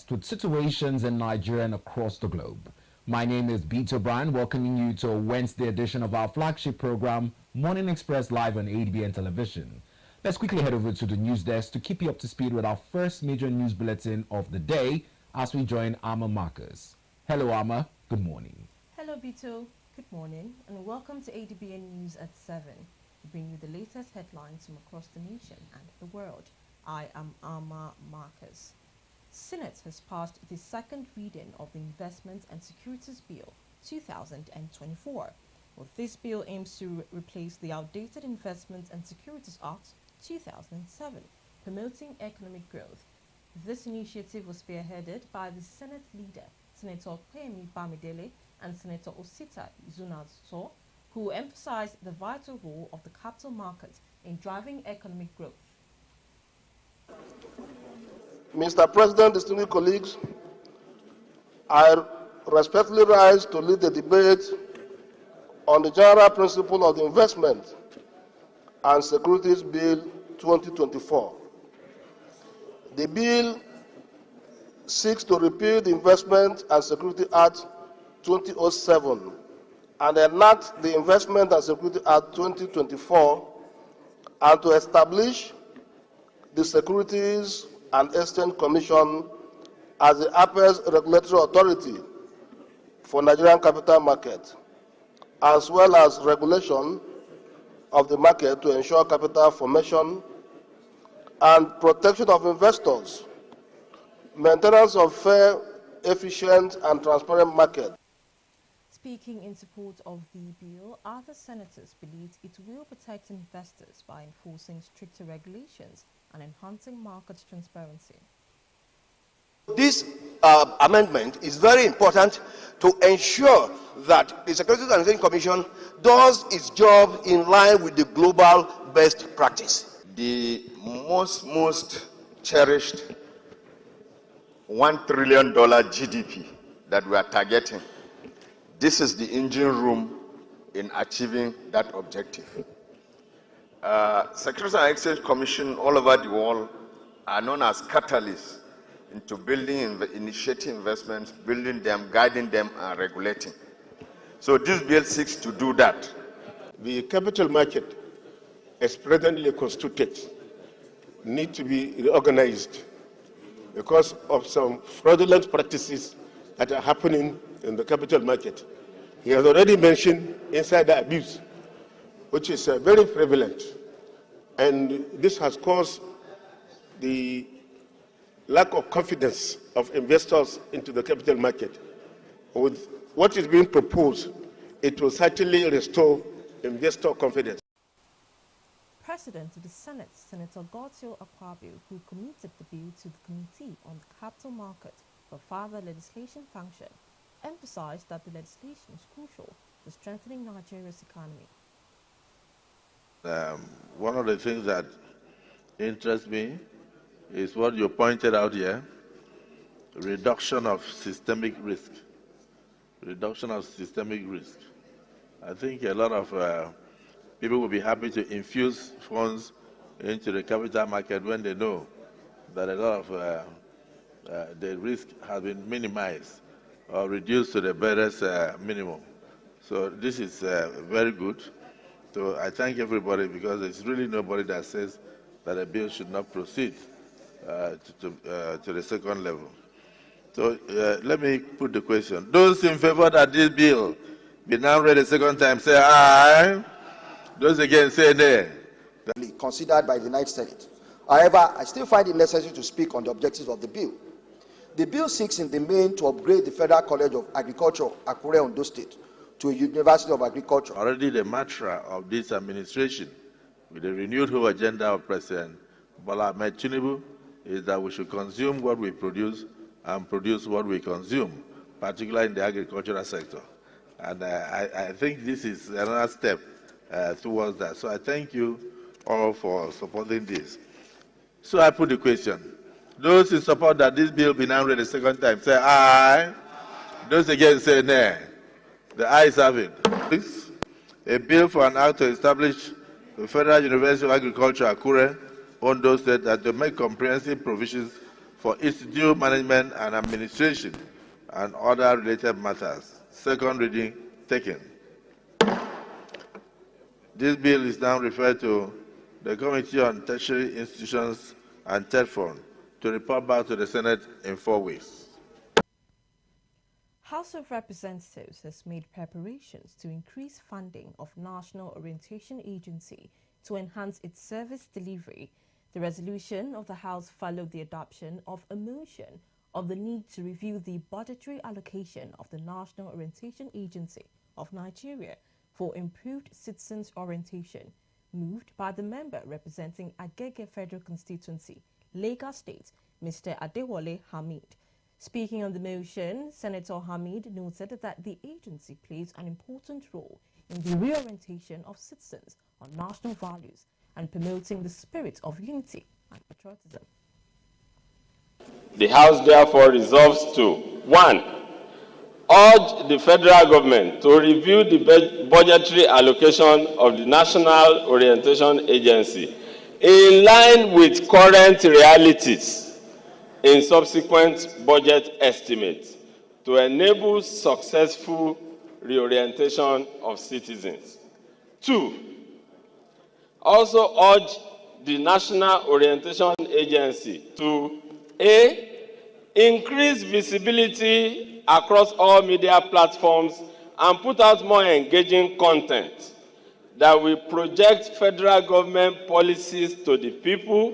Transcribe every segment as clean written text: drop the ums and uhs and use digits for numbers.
obsessed with situations in Nigeria and across the globe. My name is Beto Bryan, welcoming you to a Wednesday edition of our flagship program, Morning Express, live on Adbn television. Let's quickly head over to the news desk to keep you up to speed with our first major news bulletin of the day as we join Amma Marcus. Hello, Amma. Good morning. Hello, Beto. Good morning, and welcome to ADBN News at 7. We bring you the latest headlines from across the nation and the world. I am Amma Marcus. Senate has passed the second reading of the Investment and Securities Bill 2024. Well, this bill aims to replace the outdated Investment and Securities Act 2007, promoting economic growth. This initiative was spearheaded by the Senate leader, Senator Kwemi Bamidele and Senator Osita Izunazo, who emphasized the vital role of the capital market in driving economic growth. Mr. President, distinguished colleagues, I respectfully rise to lead the debate on the general principle of the Investment and Securities Bill 2024. The bill seeks to repeal the Investment and Security Act 2007 and enact the Investment and Security Act 2024 and to establish the Securities and Exchange Commission as the apex regulatory authority for Nigerian capital market, as well as regulation of the market to ensure capital formation and protection of investors, maintenance of fair, efficient, and transparent market. Speaking in support of the bill, other senators believe it will protect investors by enforcing stricter regulations and enhancing market transparency. This amendment is very important to ensure that the Securities and Exchange Commission does its job in line with the global best practice. The most cherished $1 trillion GDP that we are targeting, this is the engine room in achieving that objective. Securities and Exchange Commission all over the world are known as catalysts into building, initiating investments, building them, guiding them, and regulating. So this bill seeks to do that. The capital market, as presently constituted, need to be reorganized because of some fraudulent practices that are happening in the capital market. He has already mentioned insider abuse, which is very prevalent, and this has caused the lack of confidence of investors into the capital market. With what is being proposed, it will certainly restore investor confidence. President of the Senate, Senator Godswill Akpabio, who committed the bill to the Committee on the Capital Market for further legislation function, emphasized that the legislation is crucial to strengthening Nigeria's economy. One of the things that interests me is what you pointed out here, reduction of systemic risk. Reduction of systemic risk. I think a lot of people will be happy to infuse funds into the capital market when they know that a lot of the risk has been minimized or reduced to the barest minimum. So this is very good. So I thank everybody because there's really nobody that says that a bill should not proceed to the second level. So let me put the question. Those in favor that this bill be now read a second time, say aye. Those again, say nay. Considered by the United Senate. However, I still find it necessary to speak on the objectives of the bill. The bill seeks in the main to upgrade the Federal College of Agriculture, Akure, Ondo State, to a University of Agriculture. Already the mantra of this administration, with the renewed whole agenda of President Bola Ahmed Tinubu, is that we should consume what we produce and produce what we consume, particularly in the agricultural sector. And I think this is another step towards that. So I thank you all for supporting this. So I put the question. Those in support that this bill be now read a second time, say aye. Those again say nay. The ayes have it. Please. A bill for an act to establish the Federal University of Agriculture, Akure, Ondo State, that to make comprehensive provisions for institute management and administration and other related matters. Second reading taken. This bill is now referred to the Committee on Tertiary Institutions and TEDFON to report back to the Senate in 4 weeks. House of Representatives has made preparations to increase funding of National Orientation Agency to enhance its service delivery. The resolution of the House followed the adoption of a motion of the need to review the budgetary allocation of the National Orientation Agency of Nigeria for improved citizens' orientation, moved by the member representing Agege Federal Constituency, Lagos State, Mr. Adewale Hamid. Speaking on the motion, Senator Hamid noted that the agency plays an important role in the reorientation of citizens on national values and promoting the spirit of unity and patriotism. The House therefore resolves to 1. Urge the federal government to review the budgetary allocation of the National Orientation Agency in line with current realities in subsequent budget estimates to enable successful reorientation of citizens. 2. Also urge the National Orientation Agency to A. Increase visibility across all media platforms and put out more engaging content that will project federal government policies to the people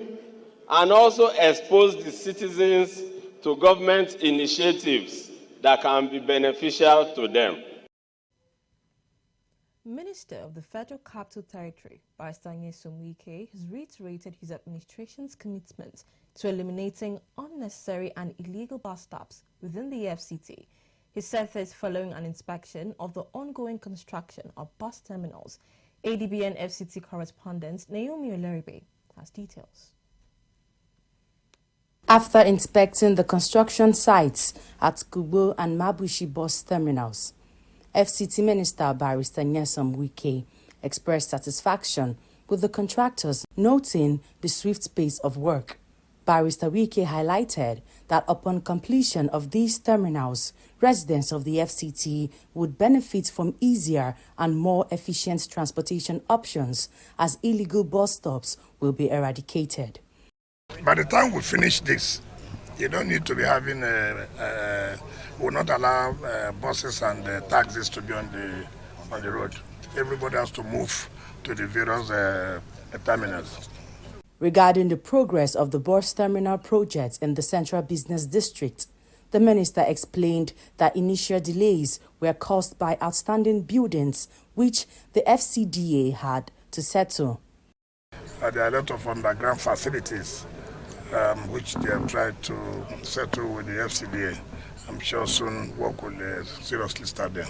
and also expose the citizens to government initiatives that can be beneficial to them. Minister of the Federal Capital Territory, Barrister Nyesom Wike, has reiterated his administration's commitment to eliminating unnecessary and illegal bus stops within the FCT. He said this following an inspection of the ongoing construction of bus terminals. Adbn FCT correspondent Naomi Oleribe has details. After inspecting the construction sites at Kubo and Mabushi bus terminals, FCT Minister Barrister Nyesom Wike expressed satisfaction with the contractors, noting the swift pace of work. Barrister Wike highlighted that upon completion of these terminals, residents of the FCT would benefit from easier and more efficient transportation options as illegal bus stops will be eradicated. By the time we finish this, you don't need to be having, will not allow buses and taxis to be on the road. Everybody has to move to the various terminals. Regarding the progress of the bus terminal project in the Central Business District, the minister explained that initial delays were caused by outstanding buildings which the FCDA had to settle. There are a lot of underground facilities which they have tried to settle with the FCDA. I'm sure soon work will seriously start there.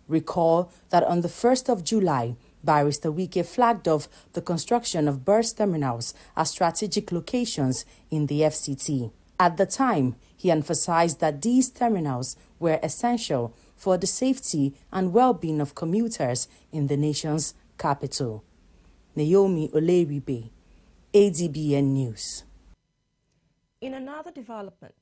Recall that on the 1st of July, Barrister Wike flagged off the construction of bus terminals as strategic locations in the FCT. At the time, he emphasized that these terminals were essential for the safety and well-being of commuters in the nation's capital. Naomi Oleribe, Adbn News. In another development,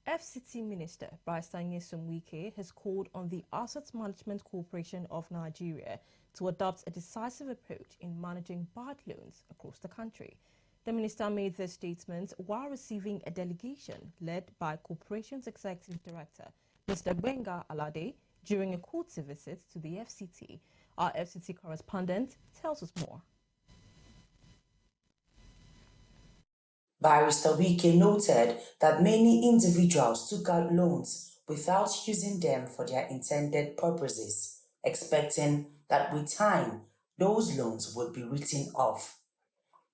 FCT Minister Barrister Nyesom Wike has called on the Asset Management Corporation of Nigeria to adopt a decisive approach in managing bad loans across the country. The minister made this statement while receiving a delegation led by Corporation's Executive Director, Mr. Gbenga Alade, during a courtesy visit to the FCT. Our FCT correspondent tells us more. Barrister Wike noted that many individuals took out loans without using them for their intended purposes, expecting that with time, those loans would be written off.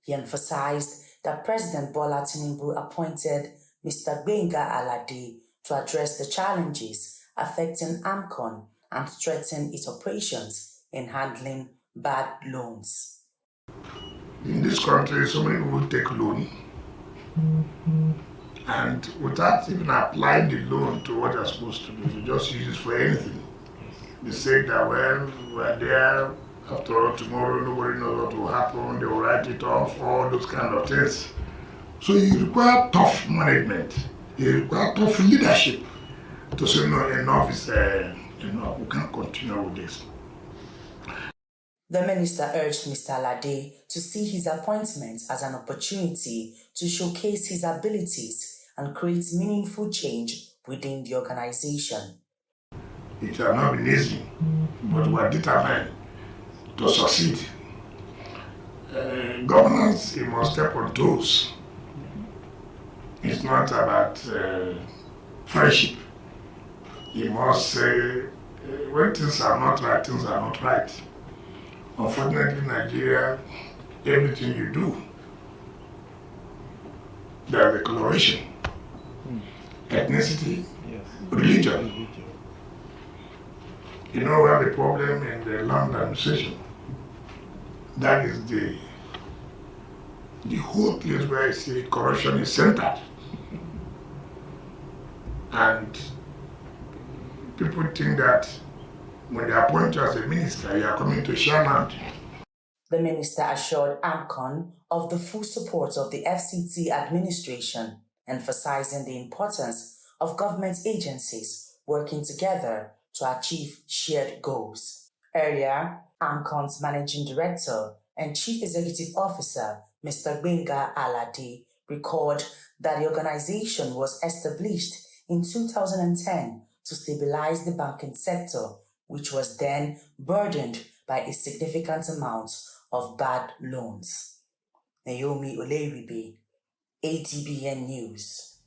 He emphasized that President Bola Tinubu appointed Mr. Gbenga Alade to address the challenges affecting AMCON and strengthen its operations in handling bad loans. In this country, so many people take loan, and without even applying the loan to what they're supposed to do, they just use it for anything. They say that, well, we're there, after all, tomorrow nobody knows what will happen, they will write it off, all those kind of things. So you require tough management It requires tough leadership to say no, enough is enough. We can't continue with this. The minister urged Mr. Alade to see his appointment as an opportunity to showcase his abilities and create meaningful change within the organization. It has not been easy, but we are determined to succeed. Governance, it must step on toes. It's not about friendship. You must say, when things are not right, things are not right. Unfortunately, in Nigeria, everything you do, there's a coloration, ethnicity, religion. You know where the problem in the land administration, that is the whole place where I see corruption is centered. And people think that when they appoint you as a minister, you are coming to share land. The minister assured AMCON of the full support of the FCT administration, emphasizing the importance of government agencies working together to achieve shared goals. Earlier, AMCON's Managing Director and Chief Executive Officer, Mr. Gbenga Alade, recalled that the organization was established in 2010 to stabilize the banking sector, which was then burdened by a significant amount of bad loans. Naomi Oleribe, Adbn News.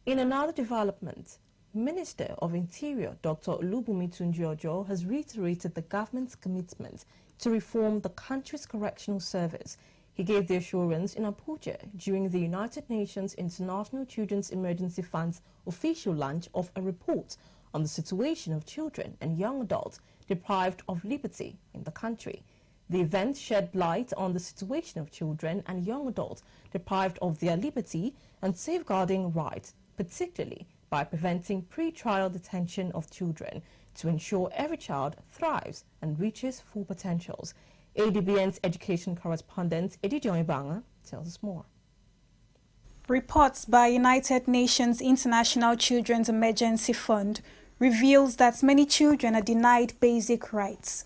In another development, Minister of Interior Dr. Olubunmi Tunji-Ojo has reiterated the government's commitment to reform the country's correctional service. He gave the assurance in Abuja during the United Nations International Children's Emergency Fund's official launch of a report on the situation of children and young adults deprived of liberty in the country. The event shed light on the situation of children and young adults deprived of their liberty and safeguarding rights, particularly by preventing pre-trial detention of children to ensure every child thrives and reaches full potentials. ADBN's education correspondent Eddie Joibanga tells us more. Reports by United Nations International Children's Emergency Fund reveals that many children are denied basic rights.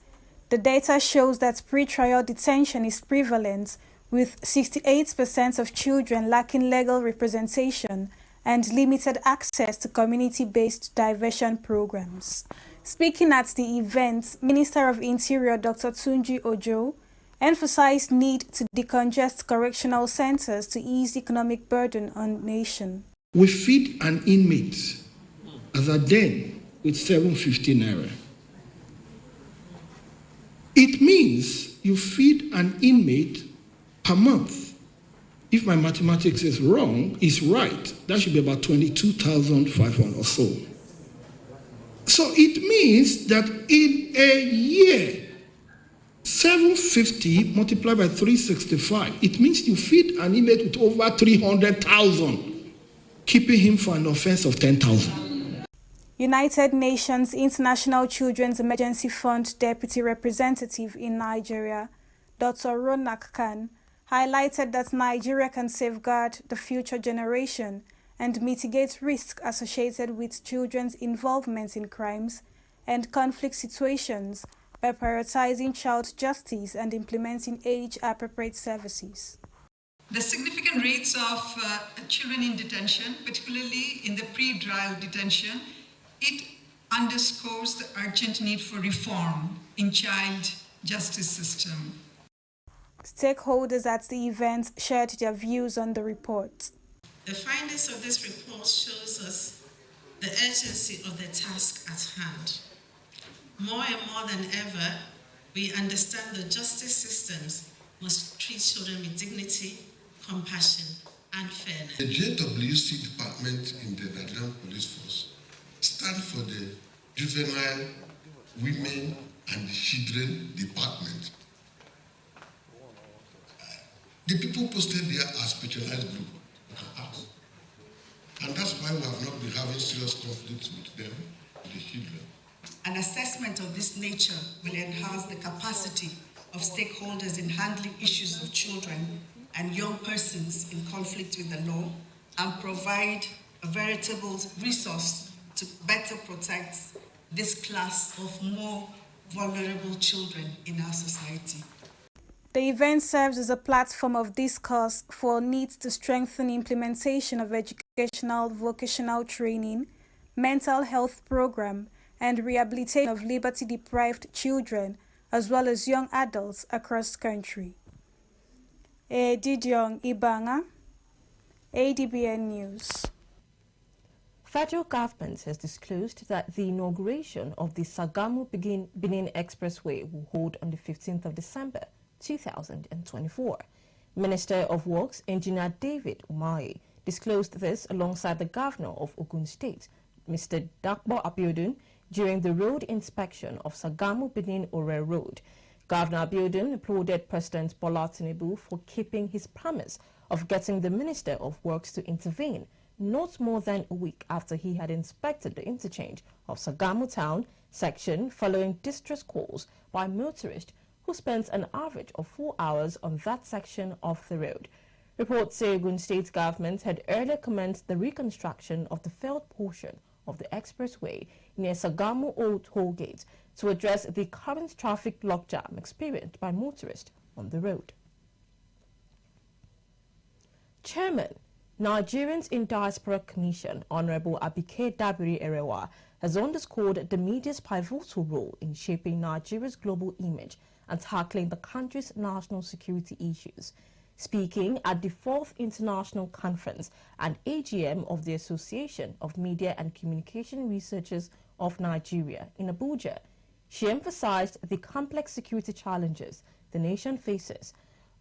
The data shows that pre-trial detention is prevalent, with 68% of children lacking legal representation and limited access to community-based diversion programs. Speaking at the event, Minister of Interior Dr. Tunji-Ojo emphasized need to decongest correctional centers to ease economic burden on the nation. We feed an inmate as a den with 750 naira. It means you feed an inmate per month. If my mathematics is right, that should be about 22,500 or so. So it means that in a year, 750 multiplied by 365, it means you feed an inmate with over 300,000, keeping him for an offense of 10,000. United Nations International Children's Emergency Fund Deputy Representative in Nigeria, Dr. Ronak Khan, highlighted that Nigeria can safeguard the future generation and mitigate risks associated with children's involvement in crimes and conflict situations by prioritizing child justice and implementing age-appropriate services. The significant rates of children in detention, particularly in the pre-trial detention, it underscores the urgent need for reform in child justice system. Stakeholders at the event shared their views on the report. The findings of this report shows us the urgency of the task at hand. More and more than ever, we understand that justice systems must treat children with dignity, compassion, and fairness. The JWC department in the Nigerian Police Force stands for the Juvenile, Women and Children Department. The people posted there are specialized group. And that's why we have not been having serious conflicts with them, the children. An assessment of this nature will enhance the capacity of stakeholders in handling issues of children and young persons in conflict with the law and provide a veritable resource to better protect this class of more vulnerable children in our society. The event serves as a platform of discourse for needs to strengthen implementation of educational vocational training, mental health program, and rehabilitation of liberty-deprived children, as well as young adults across the country. Didion Ibanga, ADBN News. Federal government has disclosed that the inauguration of the Sagamu-Benin Expressway will hold on the 15th of December 2024. Minister of Works, Engineer David Umahi, disclosed this alongside the Governor of Ogun State, Mr. Dakbo Abiodun, during the road inspection of Sagamu-Benin Ore Road. Governor Abiodun applauded President Bola Tinubu for keeping his promise of getting the Minister of Works to intervene not more than a week after he had inspected the interchange of Sagamu Town section following distress calls by motorists who spent an average of 4 hours on that section of the road. Reports say Ogun State government had earlier commenced the reconstruction of the failed portion of the expressway near Sagamu Old Toll Gate to address the current traffic logjam experienced by motorists on the road. Chairman, Nigerians in Diaspora Commission, Honorable Abike Dabiri Erewa, has underscored the media's pivotal role in shaping Nigeria's global image and tackling the country's national security issues. Speaking at the 4th International Conference and AGM of the Association of Media and Communication Researchers of Nigeria in Abuja, she emphasized the complex security challenges the nation faces.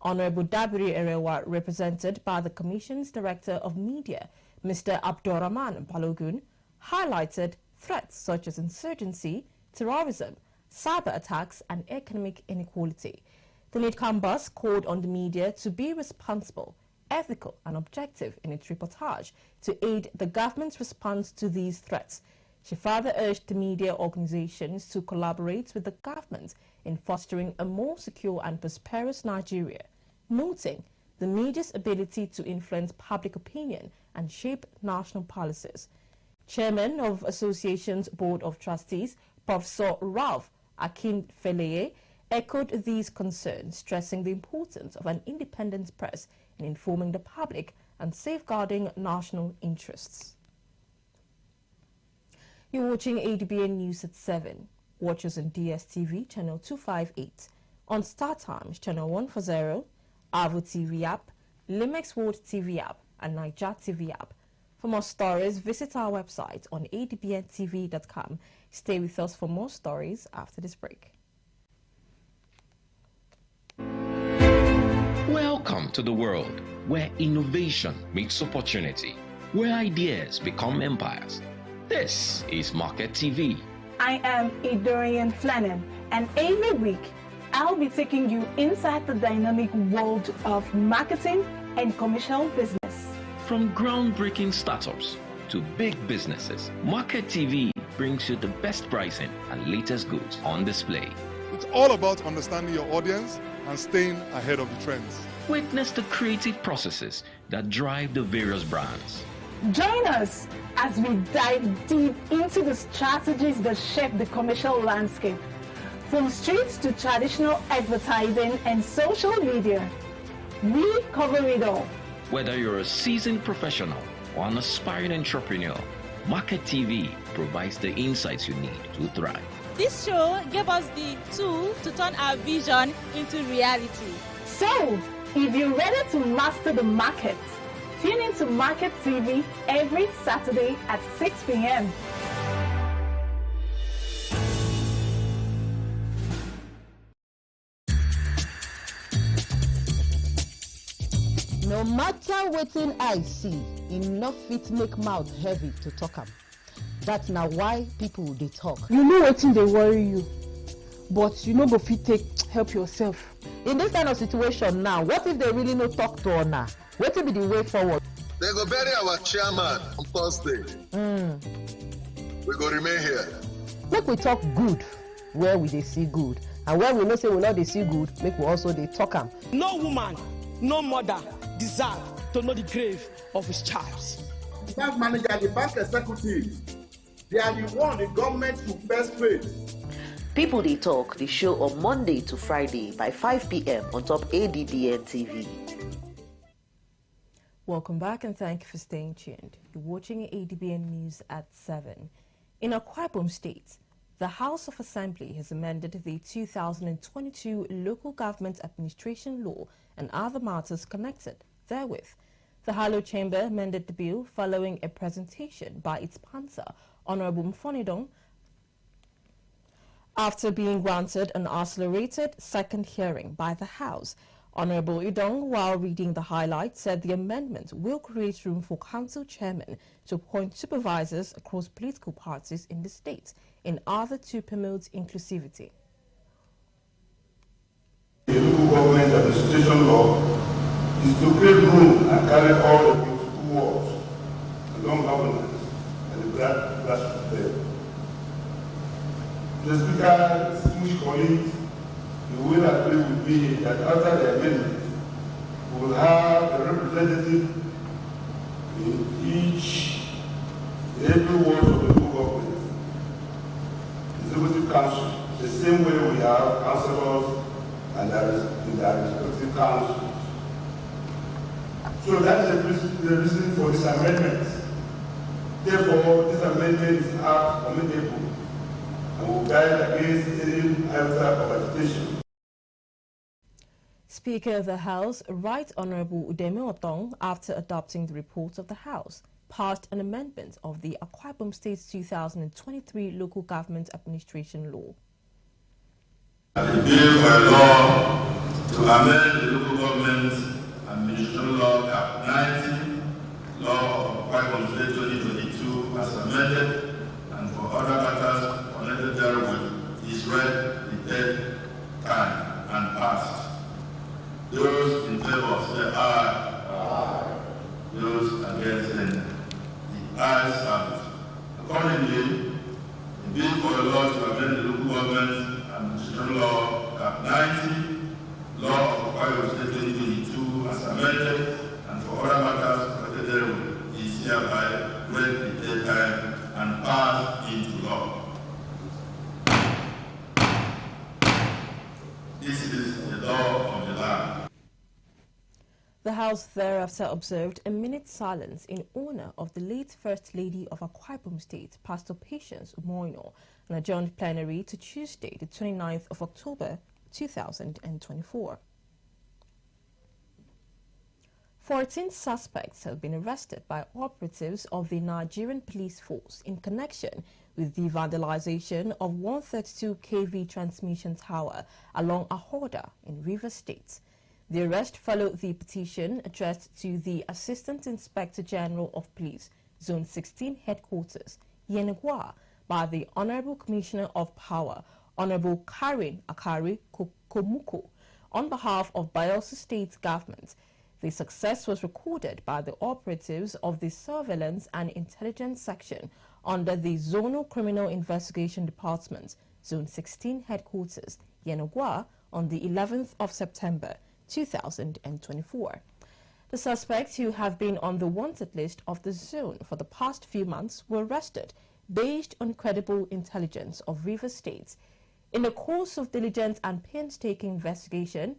Honorable Dabiri Erewa, represented by the Commission's Director of Media, Mr. Abdurrahman Balogun, highlighted threats such as insurgency, terrorism, cyber attacks, and economic inequality. The NIDCAMBUS called on the media to be responsible, ethical, and objective in its reportage to aid the government's response to these threats. She further urged the media organizations to collaborate with the government in fostering a more secure and prosperous Nigeria, noting the media's ability to influence public opinion and shape national policies. Chairman of Association's Board of Trustees, Professor Ralph Akinfeleye, echoed these concerns, stressing the importance of an independent press in informing the public and safeguarding national interests. You're watching ADBN News at 7. Watch us on DSTV channel 258, on Star Times channel 140, Avo TV app, Limex World TV app, and Niger TV app. For more stories, visit our website on adbntv.com. Stay with us for more stories after this break. Welcome to the world where innovation meets opportunity, where ideas become empires. This is Market TV. I am Idorian Flannan, and every week I'll be taking you inside the dynamic world of marketing and commercial business. From groundbreaking startups to big businesses, Market TV brings you the best pricing and latest goods on display. It's all about understanding your audience and staying ahead of the trends. Witness the creative processes that drive the various brands. Join us as we dive deep into the strategies that shape the commercial landscape. From streets to traditional advertising and social media, we cover it all. Whether you're a seasoned professional or an aspiring entrepreneur, Market TV provides the insights you need to thrive. This show gave us the tool to turn our vision into reality. So, if you're ready to master the market, tune into Market TV every Saturday at 6 p.m. No matter wetin I see, enough fit make mouth heavy to talk am. That's now why people dey talk. You know wetin dey worry you, but you no go fit take help yourself. In this kind of situation now, what if they really no talk to una? Wetin be the way forward? They go bury our chairman on Thursday. We go remain here. Make we talk good where we dey see good, and where we know say we no dey see good, make we also dey talk am. No woman, no mother deserve to know the grave of his child. The bank manager and the bank executive, they are the one the government should first pay. People They Talk, the show on Monday to Friday by 5 p.m. on top ADBN TV. Welcome back and thank you for staying tuned. You're watching ADBN News at 7. In Akwa Ibom State, the House of Assembly has amended the 2022 Local Government Administration Law and other matters connected therewith. The Halo Chamber amended the bill following a presentation by its sponsor, Honorable Mfonidong, after being granted an accelerated second hearing by the House. Honorable Idong, while reading the highlights, said the amendment will create room for council chairmen to appoint supervisors across political parties in the state in order to promote inclusivity. The local government administration law is to create room and carry all the political walls along governance and the grassroots level. The Speaker, distinguished colleagues, you will agree with me that after the amendment, we will have a representative in every ward of the local government, executive council, the same way we have councillors and in the respective councils. So that is the reason for this amendment. Therefore, this amendment is commendable and will guide against any type of agitation. Speaker of the House, Right Honourable Udeme Otong, after adopting the report of the House, passed an amendment of the Akwa Ibom State's 2023 Local Government Administration Law. The bill for a law to amend the Local Government Administration Law Cap 90, Law of Akwa Ibom State 2022 as amended, and for other matters connected therewith, is read the third time and passed. Those in favor say aye. Aye. Those against say the ayes have it. Accordingly, the bill for a law to amend the Local Government Administration Law Cap 90, Law of Akwa Ibom State 2022 as amended, and for other matters connected therewith, is hereby read the third time and passed into law. This is the law of the land. The House thereafter observed a minute's silence in honor of the late First Lady of Akwa Ibom State, Pastor Patience Umoino, and adjourned plenary to Tuesday, the 29th of October, 2024. 14 suspects have been arrested by operatives of the Nigerian police force in connection with the vandalization of 132 kV transmission tower along Ahoda in Rivers State. The arrest followed the petition addressed to the Assistant Inspector General of Police, Zone 16 Headquarters, Yenegwa, by the Honorable Commissioner of Power, Honorable Karin Akari Komuko, on behalf of Bayelsa State Government. The success was recorded by the operatives of the Surveillance and Intelligence Section under the Zonal Criminal Investigation Department, Zone 16 Headquarters, Yenegwa, on the 11th of September, 2024. The suspects, who have been on the wanted list of the zone for the past few months, were arrested based on credible intelligence of Rivers State. In the course of diligent and painstaking investigation,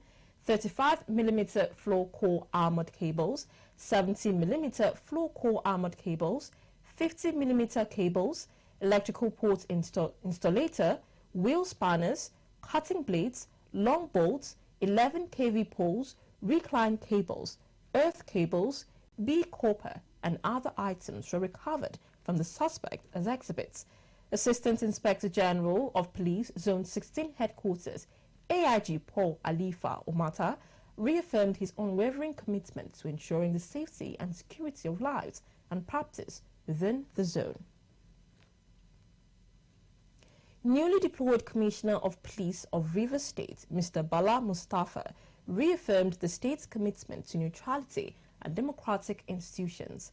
35mm floor core armored cables, 70mm floor core armored cables, 50mm cables, electrical port installator, wheel spanners, cutting blades, long bolts, 11 kV poles, recline cables, earth cables, B copper, and other items were recovered from the suspect as exhibits. Assistant Inspector General of Police, Zone 16 Headquarters, AIG Paul Alifa Omata, reaffirmed his unwavering commitment to ensuring the safety and security of lives and properties within the zone. Newly deployed Commissioner of Police of Rivers State, Mr. Bala Mustafa, reaffirmed the state's commitment to neutrality and democratic institutions.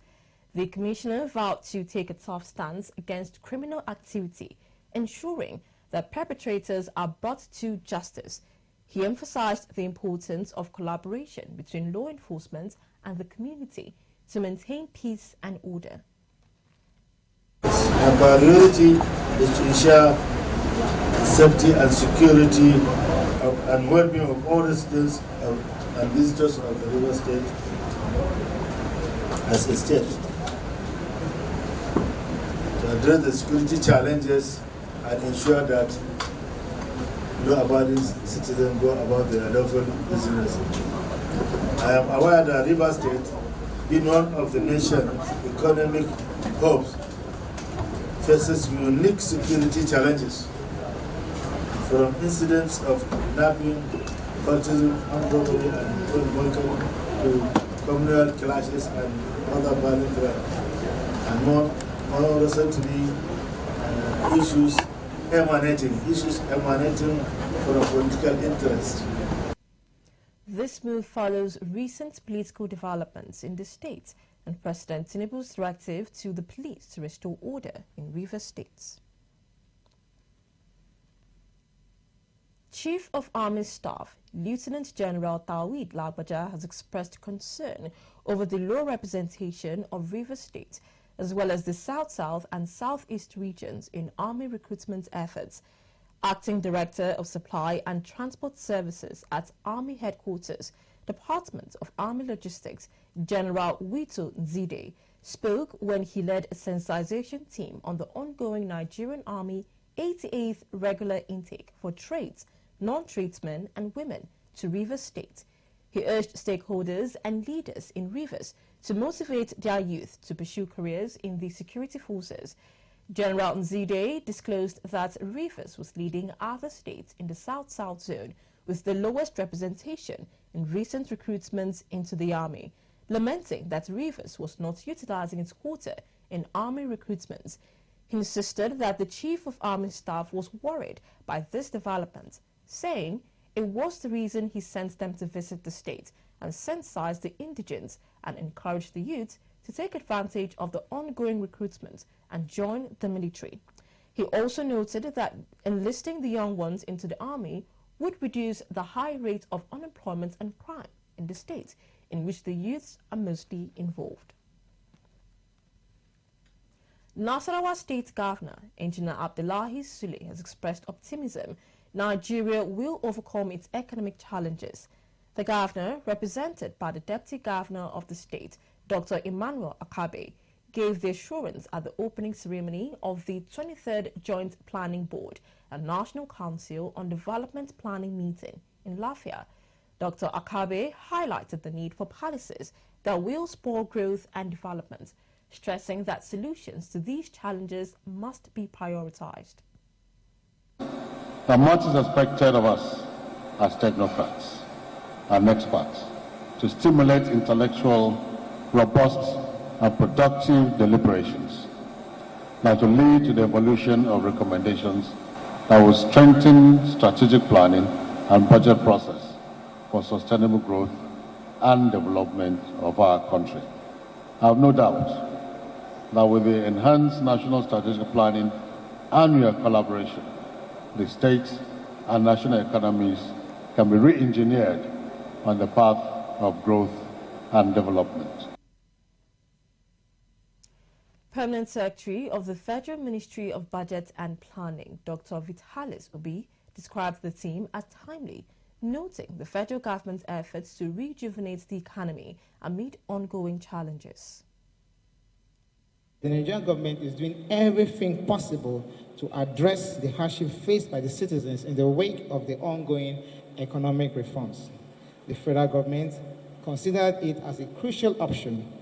The Commissioner vowed to take a tough stance against criminal activity, ensuring that perpetrators are brought to justice. He emphasized the importance of collaboration between law enforcement and the community to maintain peace and order. Our priority is to ensure the safety and security and well-being of all residents and visitors of the River State as a state. To address the security challenges and ensure that law-abiding citizens go about their lawful business. I am aware that River State, being one of the nation's economic hubs, faces unique security challenges, from incidents of kidnapping, cultism, armed robbery, and to communal clashes and other violent crimes, and more recently, issues emanating from political interest. This move follows recent political developments in the state and President Tinubu's directive to the police to restore order in Rivers State. Chief of Army Staff, Lieutenant General Tawid Lagbaja, has expressed concern over the low representation of Rivers State as well as the South-South and Southeast regions in Army recruitment efforts. Acting Director of Supply and Transport Services at Army Headquarters, Department of Army Logistics, General Wito Nzide, spoke when he led a sensitization team on the ongoing Nigerian Army 88th regular intake for trades, non-tradesmen and women to Rivers State. He urged stakeholders and leaders in Rivers to motivate their youth to pursue careers in the security forces. General Nzide disclosed that Rivers was leading other states in the South-South zone with the lowest representation in recent recruitments into the Army, lamenting that Rivers was not utilizing its quota in Army recruitments. He insisted that the Chief of Army Staff was worried by this development, saying it was the reason he sent them to visit the state and sensitize the indigents and encourage the youth to take advantage of the ongoing recruitment and join the military. He also noted that enlisting the young ones into the army would reduce the high rate of unemployment and crime in the state, in which the youths are mostly involved. Nasarawa State Governor, Engineer Abdullahi Sule, has expressed optimism Nigeria will overcome its economic challenges. The governor, represented by the Deputy Governor of the state, Dr. Emmanuel Akabe, gave the assurance at the opening ceremony of the 23rd Joint Planning Board and National Council on Development Planning meeting in Lafia. Dr. Akabe highlighted the need for policies that will spur growth and development, stressing that solutions to these challenges must be prioritized. Now, much is expected of us as technocrats and experts to stimulate intellectual, robust, and productive deliberations, now to lead to the evolution of recommendations that will strengthen strategic planning and budget process for sustainable growth and development of our country. I have no doubt that with the enhanced national strategic planning and your collaboration, the state and national economies can be re-engineered on the path of growth and development. Permanent Secretary of the Federal Ministry of Budget and Planning, Dr. Vitalis Obi, described the team as timely, noting the federal government's efforts to rejuvenate the economy amid ongoing challenges. The Nigerian government is doing everything possible to address the hardship faced by the citizens in the wake of the ongoing economic reforms. The federal government considered it as a crucial option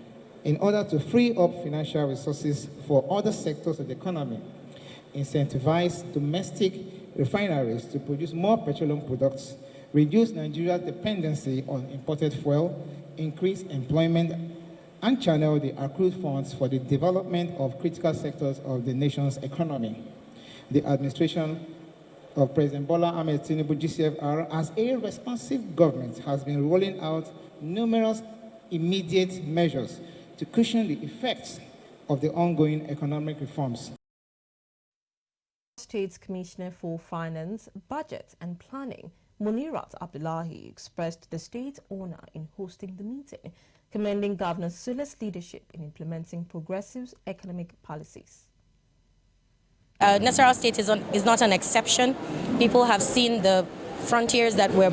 in order to free up financial resources for other sectors of the economy, incentivize domestic refineries to produce more petroleum products, reduce Nigeria's dependency on imported fuel, increase employment, and channel the accrued funds for the development of critical sectors of the nation's economy. The administration of President Bola Ahmed Tinubu GCFR, as a responsive government, has been rolling out numerous immediate measures to cushion the effects of the ongoing economic reforms. State's Commissioner for Finance, Budget and Planning, Munirat Abdullahi, expressed the state's honor in hosting the meeting, commending Governor Sule's leadership in implementing progressive economic policies. Nasarawa State is not an exception. People have seen the frontiers that we're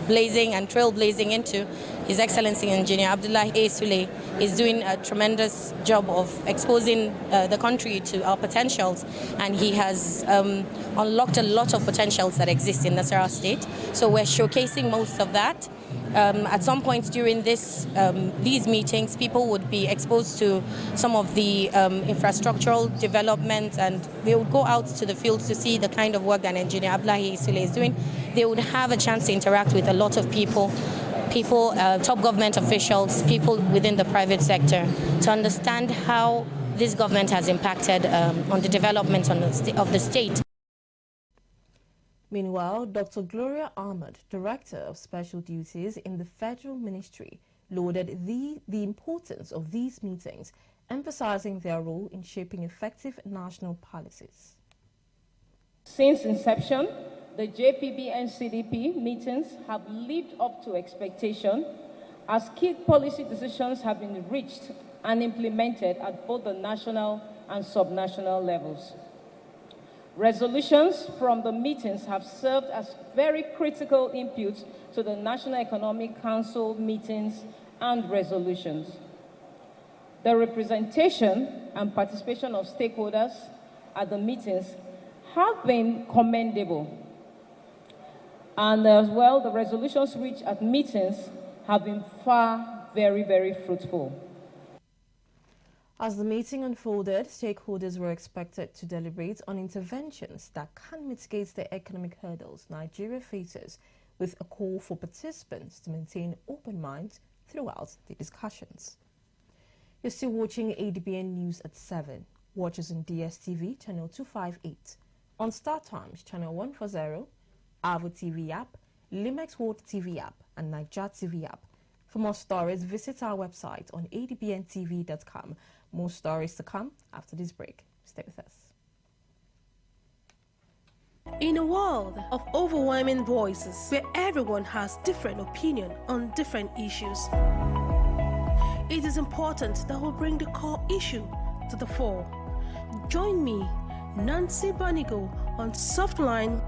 blazing and trailblazing into. His Excellency Engineer Abdullahi A. Sule is doing a tremendous job of exposing the country to our potentials, and he has unlocked a lot of potentials that exist in Nasarawa State. So we're showcasing most of that. At some point during these meetings, people would be exposed to some of the infrastructural development, and they would go out to the fields to see the kind of work that Engineer Abdullahi Sule is doing. They would have a chance to interact with a lot of people, top government officials, people within the private sector, to understand how this government has impacted on the development of the state. Meanwhile, Dr. Gloria Ahmed, Director of Special Duties in the Federal Ministry, lauded the importance of these meetings, emphasizing their role in shaping effective national policies. Since inception, the JPB and CDP meetings have lived up to expectation as key policy decisions have been reached and implemented at both the national and subnational levels. Resolutions from the meetings have served as very critical inputs to the National Economic Council meetings and resolutions. The representation and participation of stakeholders at the meetings have been commendable. And as well, the resolutions reached at meetings have been very, very fruitful. As the meeting unfolded, stakeholders were expected to deliberate on interventions that can mitigate the economic hurdles Nigeria faces, with a call for participants to maintain open minds throughout the discussions. You're still watching ADBN News at 7. Watch us on DSTV channel 258, on Star Times channel 140, Avo TV app, Limex World TV app, and Niger TV app. For more stories, visit our website on adbntv.com. More stories to come after this break. Stay with us. In a world of overwhelming voices where everyone has different opinion on different issues, it is important that we bring the core issue to the fore. Join me, Nancy Banigo, on Softline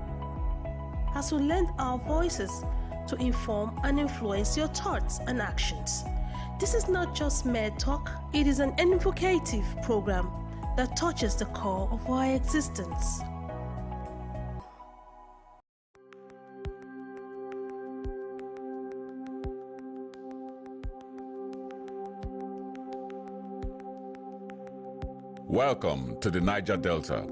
as we lend our voices to inform and influence your thoughts and actions. This is not just mere talk, it is an evocative program that touches the core of our existence. Welcome to the Niger Delta,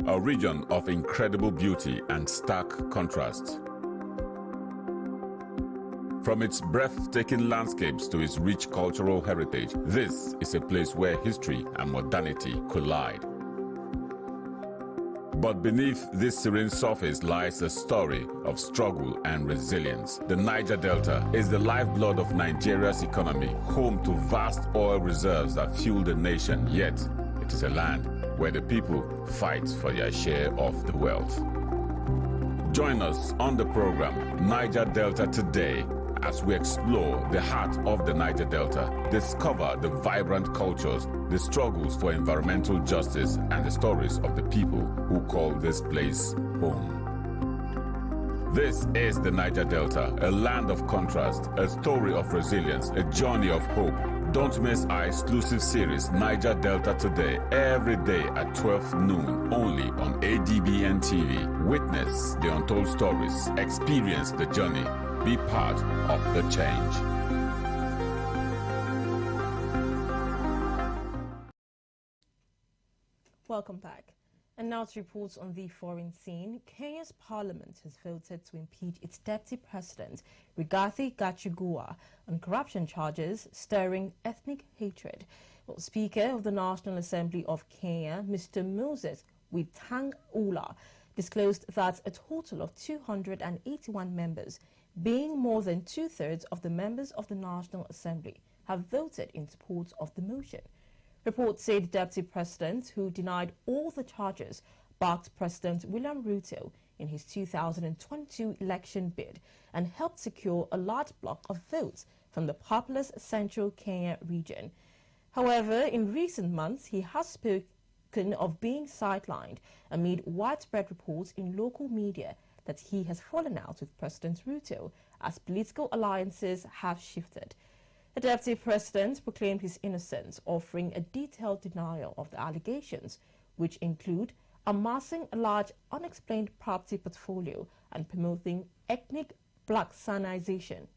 a region of incredible beauty and stark contrast. From its breathtaking landscapes to its rich cultural heritage, this is a place where history and modernity collide. But beneath this serene surface lies a story of struggle and resilience. The Niger Delta is the lifeblood of Nigeria's economy, home to vast oil reserves that fuel the nation, yet it is a land where the people fight for their share of the wealth. Join us on the program Niger Delta Today as we explore the heart of the Niger Delta, discover the vibrant cultures, the struggles for environmental justice, and the stories of the people who call this place home. This is the Niger Delta, a land of contrast, a story of resilience, a journey of hope. Don't miss our exclusive series, Niger Delta Today, every day at 12 noon, only on ADBN TV. Witness the untold stories, experience the journey, be part of the change. Welcome back. And now to reports on the foreign scene. Kenya's parliament has voted to impeach its deputy president, Rigathi Gachagua, on corruption charges stirring ethnic hatred. Well, Speaker of the National Assembly of Kenya, Mr. Moses Wetang'ula, disclosed that a total of 281 members, being more than two-thirds of the members of the National Assembly, have voted in support of the motion. Reports say the deputy president, who denied all the charges, backed President William Ruto in his 2022 election bid and helped secure a large block of votes from the populous central Kenya region. However, in recent months, he has spoken of being sidelined amid widespread reports in local media that he has fallen out with President Ruto as political alliances have shifted. The deputy president proclaimed his innocence, offering a detailed denial of the allegations, which include amassing a large unexplained property portfolio and promoting ethnic blacksanization.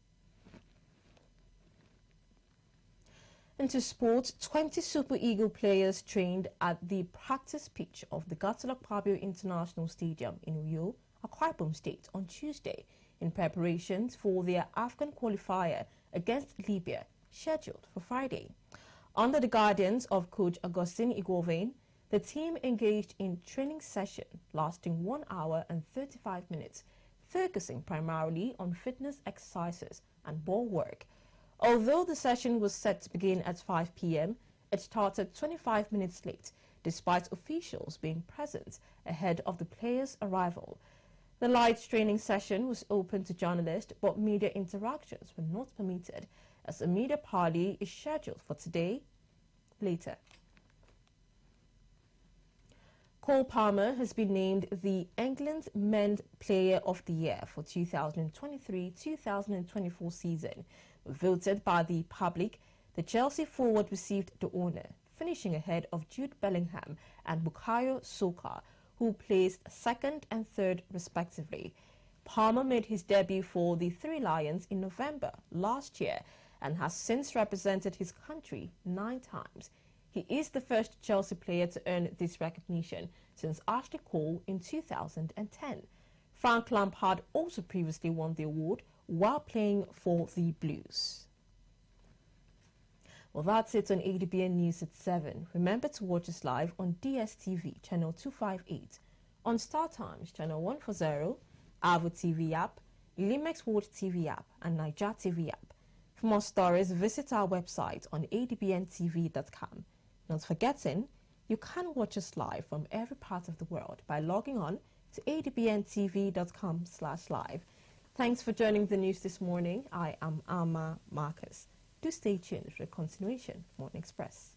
Into sports, 20 Super Eagle players trained at the practice pitch of the Goodluck Pabio International Stadium in Uyo, Akwa Ibom State, on Tuesday in preparations for their AFCON qualifier against Libya, scheduled for Friday. Under the guidance of coach Augustine Iguovain, the team engaged in training session lasting 1 hour and 35 minutes, focusing primarily on fitness exercises and ball work. Although the session was set to begin at 5 p.m., it started 25 minutes late, despite officials being present ahead of the players' arrival. The light training session was open to journalists, but media interactions were not permitted, as a media parley is scheduled for today later. Cole Palmer has been named the England Men's Player of the Year for 2023-2024 season. Voted by the public, the Chelsea forward received the honour, finishing ahead of Jude Bellingham and Bukayo Saka, who placed second and third respectively. Palmer made his debut for the Three Lions in November last year and has since represented his country 9 times. He is the first Chelsea player to earn this recognition since Ashley Cole in 2010. Frank Lampard also previously won the award while playing for the Blues. Well, that's it on ADBN News at 7. Remember to watch us live on DSTV channel 258, on Star Times channel 140, Avo TV app, Limex World TV app, and Niger TV app. For more stories, visit our website on adbntv.com. Not forgetting, you can watch us live from every part of the world by logging on to adbntv.com/live. Thanks for joining the news this morning. I am Alma Marcus. Do stay tuned for the continuation of Morning Express.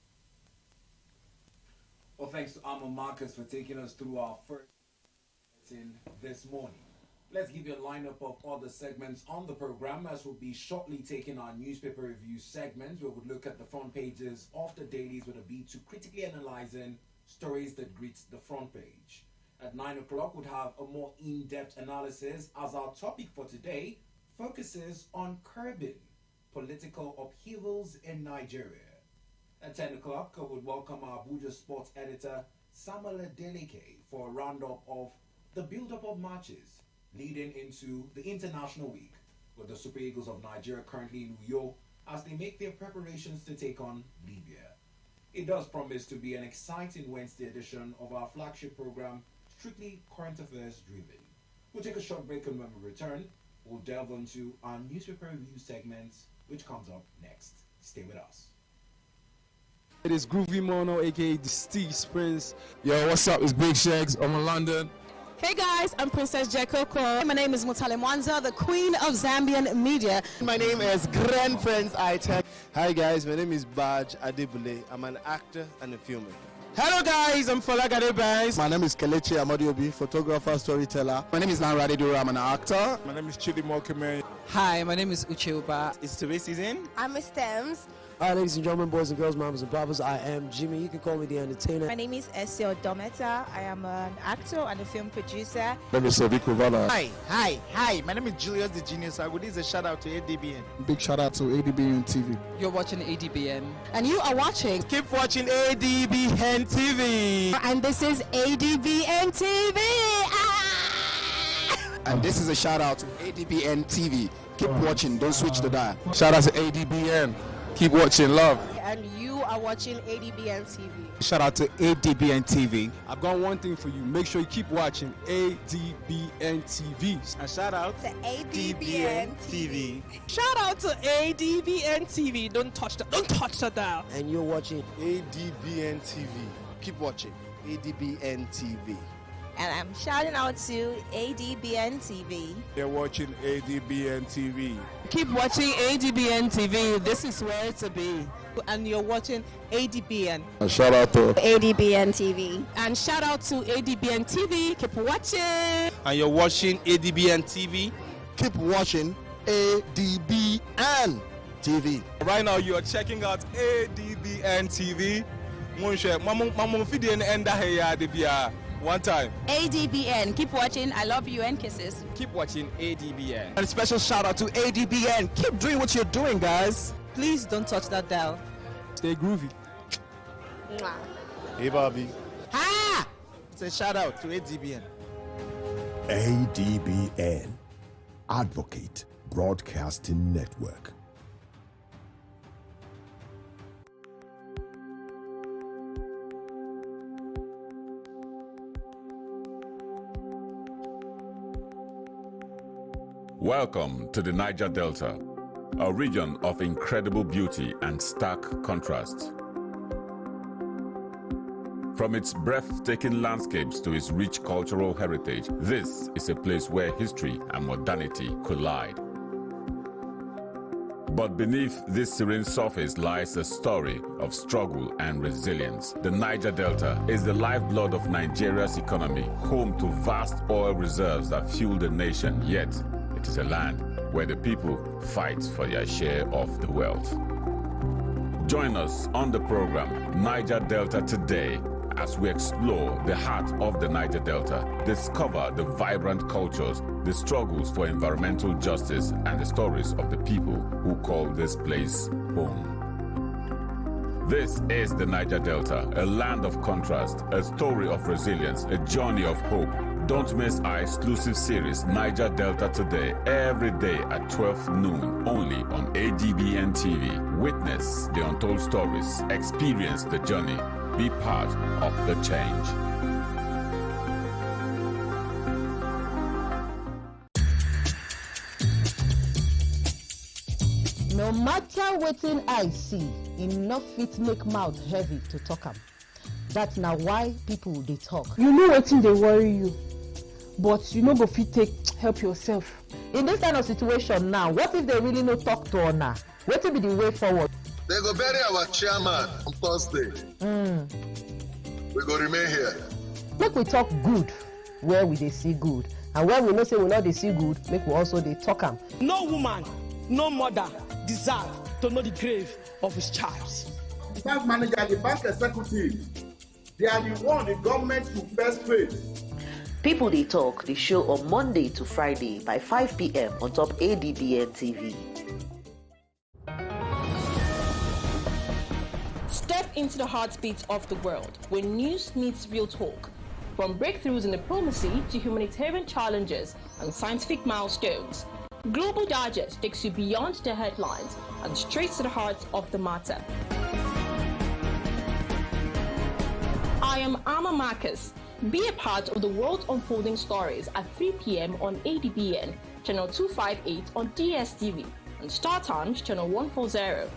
Well, thanks to Alma Marcus for taking us through our first in this morning. Let's give you a lineup of other segments on the program, as we'll be shortly taking our newspaper review segment, where we'll look at the front pages of the dailies with a beat to critically analyzing stories that greet the front page. At 9 o'clock, we'll have a more in-depth analysis, as our topic for today focuses on curbing political upheavals in Nigeria. At 10 o'clock, I would welcome our Abuja sports editor, Samuel Adeleke, for a roundup of the build-up of matches leading into the International Week, with the Super Eagles of Nigeria currently in Uyo as they make their preparations to take on Libya. It does promise to be an exciting Wednesday edition of our flagship program, Strictly Current Affairs Driven. We'll take a short break, and when we return, we'll delve into our newspaper review segment, which comes up next. Stay with us. It is Groovy Mono, aka the Steve Prince. Yo, what's up? It's Big Shags. I'm in London. Hey guys, I'm Princess Jekoko. My name is Mutale Mwanza, the Queen of Zambian Media. My name is Grand Prince Itek. Hi guys, my name is Baj Adebule. I'm an actor and a filmmaker. Hello guys, I'm Falagade Banks. My name is Kelechi Amadiobi, photographer, storyteller. My name is Lanradi Dura, I'm an actor. My name is Chidi Mokeme. Hi, my name is Uche Uba. It's Tourist season. I'm Miss Thames. Hi ladies and gentlemen, boys and girls, mamas and papas, I am Jimmy. You can call me the Entertainer. My name is Essie Odometa. I am an actor and a film producer. My name is Sadiq Rovana. Hi. My name is Julius the Genius. I would give a shout out to ADBN. Big shout out to ADBN TV. You're watching ADBN. And you are watching. Keep watching ADBN TV. And this is ADBN TV. And this is a shout out to ADBN TV. Keep watching, don't switch the dial. Shout out to ADBN. Keep watching, love. And you are watching ADBN TV. Shout out to ADBN TV. I've got one thing for you. Make sure you keep watching ADBN TV. And shout out to ADBN TV. Shout out to ADBN TV. Don't touch the dial. And you're watching ADBN TV. Keep watching ADBN TV. And I'm shouting out to ADBN TV. You're watching ADBN TV. Keep watching ADBN TV. This is where to be. And you're watching ADBN. And shout out to ADBN TV. And shout out to ADBN TV. Keep watching. And you're watching ADBN TV. keep watching ADBN TV. Right now, you are checking out ADBN TV. One time. ADBN. Keep watching. I love you and kisses. Keep watching ADBN. And a special shout out to ADBN. Keep doing what you're doing, guys. Please don't touch that dial. Stay groovy. Mwah. Hey, Bobby. Ha! It's a shout out to ADBN. ADBN, Advocate Broadcasting Network. Welcome to the Niger Delta, a region of incredible beauty and stark contrast. From its breathtaking landscapes to its rich cultural heritage, this is a place where history and modernity collide. But beneath this serene surface lies a story of struggle and resilience. The Niger Delta is the lifeblood of Nigeria's economy, home to vast oil reserves that fuel the nation, yet it is a land where the people fight for their share of the wealth. Join us on the program Niger Delta Today as we explore the heart of the Niger Delta, discover the vibrant cultures, the struggles for environmental justice, and the stories of the people who call this place home. This is the Niger Delta, a land of contrast, a story of resilience, a journey of hope. Don't miss our exclusive series, Niger Delta Today, every day at 12 noon, only on ADBN TV. Witness the untold stories, experience the journey, be part of the change. No matter wetin I see, enough fit make mouth heavy to talk am. That's now why people dey talk. You know wetin dey worry you, but you no go fit take help yourself. In this kind of situation now, what if they really no talk to una? Wetin be the way forward? They go bury our chairman on Thursday. We go remain here. Make we talk good where we dey see good, and where we know say we no dey see good, make we also dey talk am. No woman, no mother deserve to know the grave of his child. The bank manager, the bank executive, they are the one the government should first face. People They Talk, the show on Monday to Friday by 5 p.m. on top ADBN TV. Step into the heartbeat of the world, where news meets real talk. From breakthroughs in diplomacy to humanitarian challenges and scientific milestones, Global Digest takes you beyond the headlines and straight to the heart of the matter. I am Amma Marcus. Be a part of the world's unfolding stories at 3 p.m. on ADBN, channel 258 on DSTV, and Star Times, channel 140.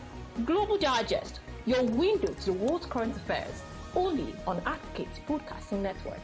Global Digest, your window to the world's current affairs, only on Advocate Broadcasting Network.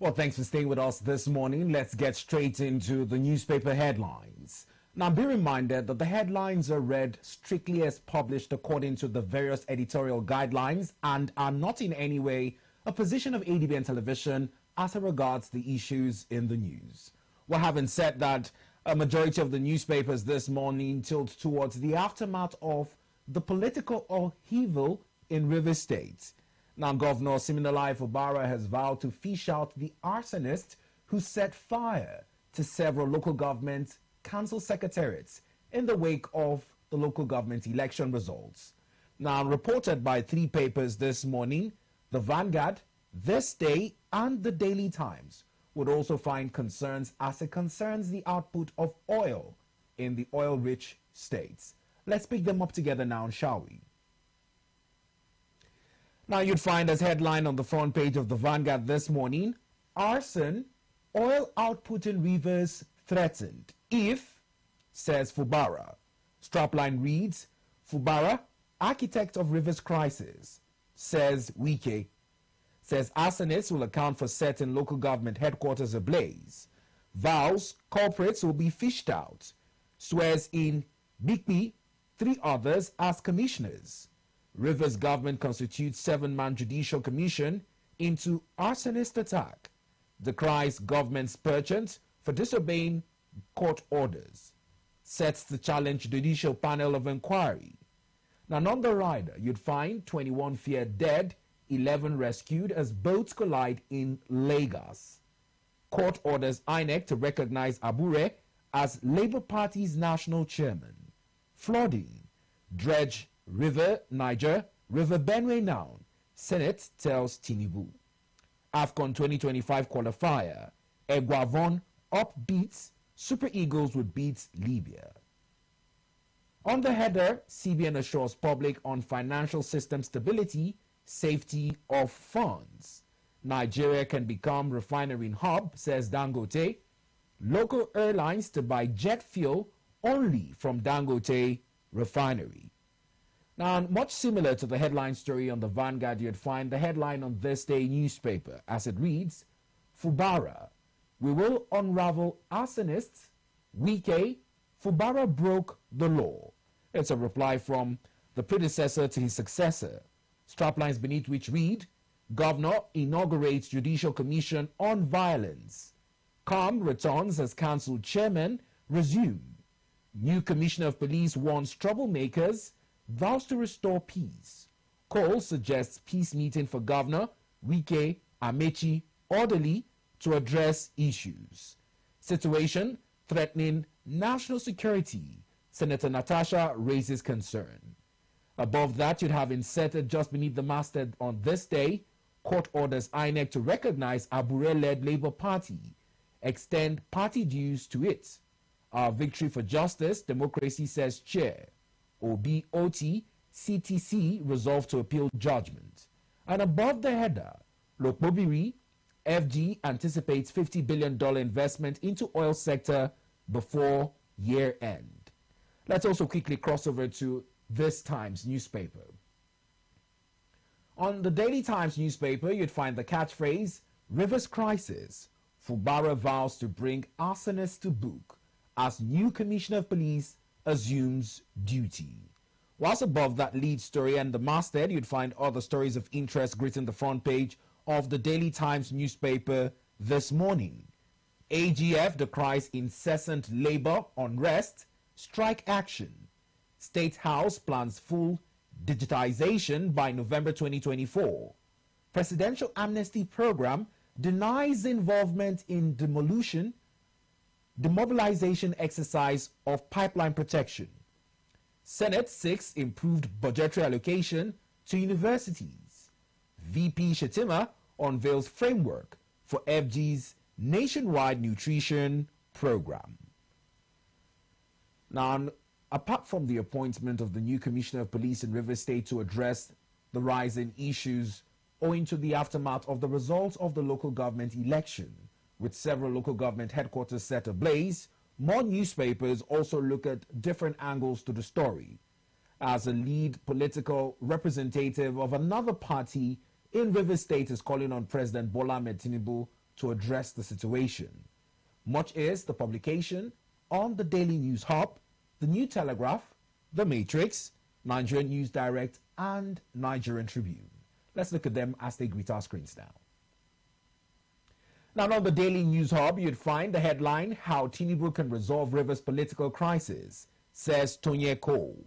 Well, thanks for staying with us this morning. Let's get straight into the newspaper headlines. Now, be reminded that the headlines are read strictly as published according to the various editorial guidelines and are not in any way a position of ADBN Television as regards the issues in the news. Well, having said that, a majority of the newspapers this morning tilt towards the aftermath of the political upheaval in Rivers State. Now, Governor Siminalayi Fubara has vowed to fish out the arsonist who set fire to several local government council secretariats in the wake of the local government election results. Now, reported by 3 papers this morning, the Vanguard, This Day, and the Daily Times would also find concerns as it concerns the output of oil in the oil-rich states. Let's pick them up together now, shall we? Now, you'd find as headline on the front page of the Vanguard this morning, arson, oil output in rivers threatened if, says Fubara. Strapline reads, Fubara, architect of rivers crisis, says Wike. Says arsonists will account for setting local government headquarters ablaze. Vows culprits will be fished out. Swears in Bikpi 3 others as commissioners. Rivers government constitutes 7-man judicial commission into arsonist attack. Decries government's purchant for disobeying court orders. Sets to challenge judicial panel of inquiry. Now, on the rider, you'd find 21 feared dead, 11 rescued as boats collide in Lagos. Court orders INEC to recognize Abure as Labour Party's national chairman. Flooding. Dredge River, Niger, River Benue now. Senate tells Tinubu. AFCON 2025 qualifier. Eguavon upbeats Super Eagles would beat Libya. On the header, CBN assures public on financial system stability, safety of funds. Nigeria can become refinery hub, says Dangote. Local airlines to buy jet fuel only from Dangote refinery. Now, much similar to the headline story on the Vanguard, you'd find the headline on this day newspaper as it reads, Fubara, we will unravel arsonists. Wike, Fubara broke the law. It's a reply from the predecessor to his successor. Straplines beneath which read, Governor inaugurates Judicial Commission on Violence. Calm returns as council chairman resume. New Commissioner of Police warns troublemakers, vows to restore peace. Cole suggests peace meeting for Governor Wike, Amechi, orderly to address issues. Situation threatening national security. Senator Natasha raises concern. Above that, you'd have inserted just beneath the masthead on this day, court orders INEC to recognize Abure-led Labour Party, extend party dues to it. Our victory for justice, democracy, says chair. OBOT, CTC resolved to appeal judgment. And above the header, Lokbobiri, FG anticipates $50 billion investment into oil sector before year end. Let's also quickly cross over to this Times newspaper. On the Daily Times newspaper, you'd find the catchphrase, Rivers Crisis, Fubara vows to bring arsonists to book as new Commissioner of Police assumes duty. Whilst above that lead story and the masthead, you'd find other stories of interest greeting the front page of the Daily Times newspaper this morning. AGF decries incessant labor unrest, strike action. State House plans full digitization by November 2024. Presidential amnesty program denies involvement in demobilization exercise of pipeline protection. Senate seeks improved budgetary allocation to universities. VP Shetima unveils framework for FG's nationwide nutrition program. Now, apart from the appointment of the new Commissioner of Police in Rivers State to address the rising issues owing to the aftermath of the results of the local government election, with several local government headquarters set ablaze, more newspapers also look at different angles to the story. As a lead political representative of another party in Rivers State is calling on President Bola Ahmed Tinubu to address the situation. Much is the publication on the Daily News Hub, the New Telegraph, the Matrix, Nigerian News Direct, and Nigerian Tribune. Let's look at them as they greet our screens now. Now, on the Daily News Hub, you'd find the headline, How Tinubu Can Resolve Rivers Political Crisis, says Tonye Cole.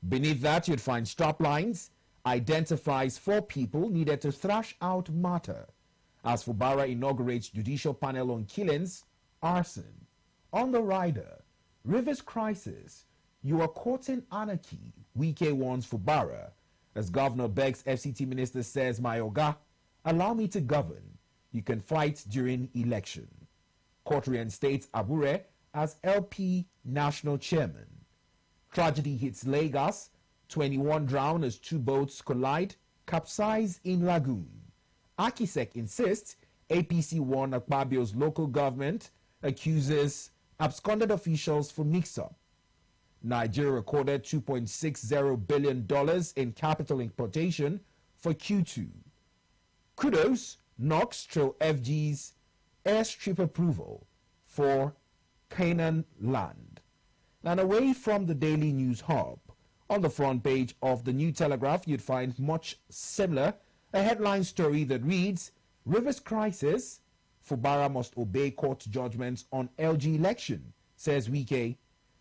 Beneath that, you'd find straplines, identifies 4 people needed to thrash out matter. As Fubara inaugurates judicial panel on killings, arson. On the rider, Rivers Crisis, you are courting anarchy, Wike warns Fubara. As Governor begs FCT Minister says, My Oga, allow me to govern. You can fight during election. Court reinstates Abure as LP National Chairman. Tragedy hits Lagos. 21 drown as 2 boats collide. Capsize in Lagoon. Akisek insists APC warned Akpabio's local government. Accuses absconded officials for mix-up. Nigeria recorded $2.60 billion in capital importation for Q2. Kudos knocks Trill FG's airstrip approval for Canaan land. And away from the Daily News Hub, on the front page of the New Telegraph, you'd find much similar, a headline story that reads, Rivers crisis, Fubara must obey court judgments on LG election, says Wike.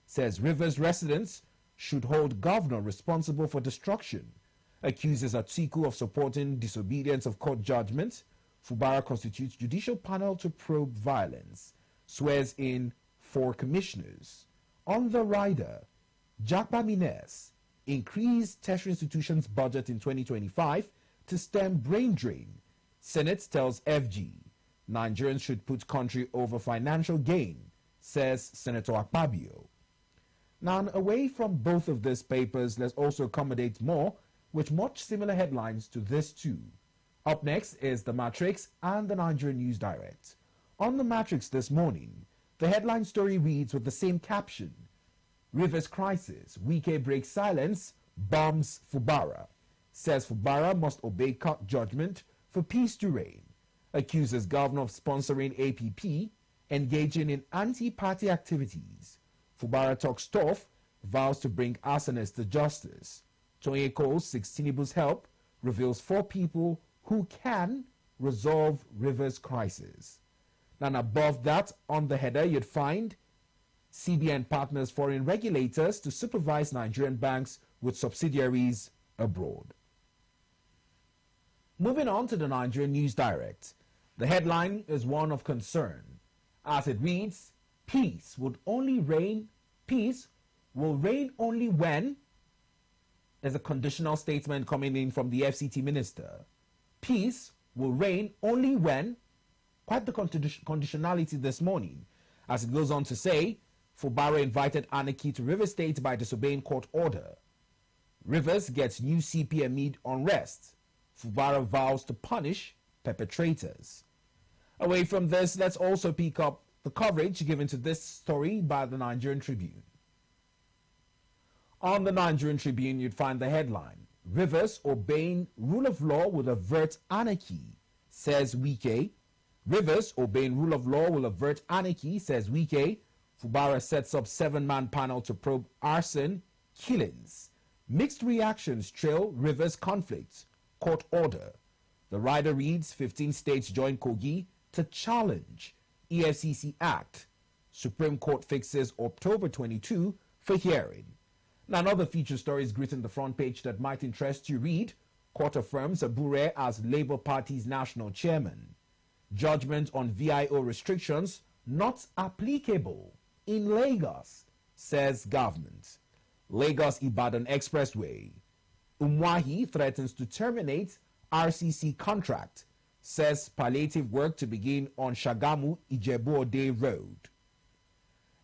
Says Rivers residents should hold governor responsible for destruction. Accuses Atiku of supporting disobedience of court judgments. Fubara constitutes judicial panel to probe violence. Swears in 4 commissioners. On the rider, Jakpa Mines increased tertiary institutions budget in 2025 to stem brain drain. Senate tells FG Nigerians should put country over financial gain, says Senator Akpabio. Now, away from both of these papers, let's also accommodate more with much similar headlines to this too. Up next is the Matrix and the Nigerian News Direct. On the Matrix this morning, the headline story reads with the same caption, Rivers crisis, Wike breaks silence, bombs Fubara. Says Fubara must obey court judgment for peace to reign. Accuses governor of sponsoring APP, engaging in anti-party activities. Fubara talks tough, vows to bring arsonists to justice. Tonye Cole seeks Tinubu's help, reveals 4 people who can resolve Rivers crisis. And above that, on the header, you'd find CBN partners foreign regulators to supervise Nigerian banks with subsidiaries abroad. Moving on to the Nigerian News Direct. The headline is one of concern, as it reads, Peace will reign only when. There's a conditional statement coming in from the FCT minister. Peace will reign only when. Quite the conditionality this morning, as it goes on to say, Fubara invited anarchy to Rivers State by disobeying court order. Rivers gets new CP amid unrest. Fubara vows to punish perpetrators. Away from this, let's also pick up the coverage given to this story by the Nigerian Tribune. On the Nigerian Tribune, you'd find the headline, Rivers obeying rule of law will avert anarchy, says Wike. Rivers obeying rule of law will avert anarchy, says Wike. Fubara sets up 7-man panel to probe arson, killings. Mixed reactions trail Rivers conflict, court order. The rider reads 15 states join Kogi to challenge EFCC Act. Supreme Court fixes October 22 for hearing. Now, another feature story is greeting the front page that might interest you. Read, Court affirms Abure as Labour Party's national chairman. Judgment on VIO restrictions not applicable in Lagos, says government. Lagos-Ibadan Expressway. Umwahi threatens to terminate RCC contract, says palliative work to begin on Shagamu-Ijebu-Ode Road.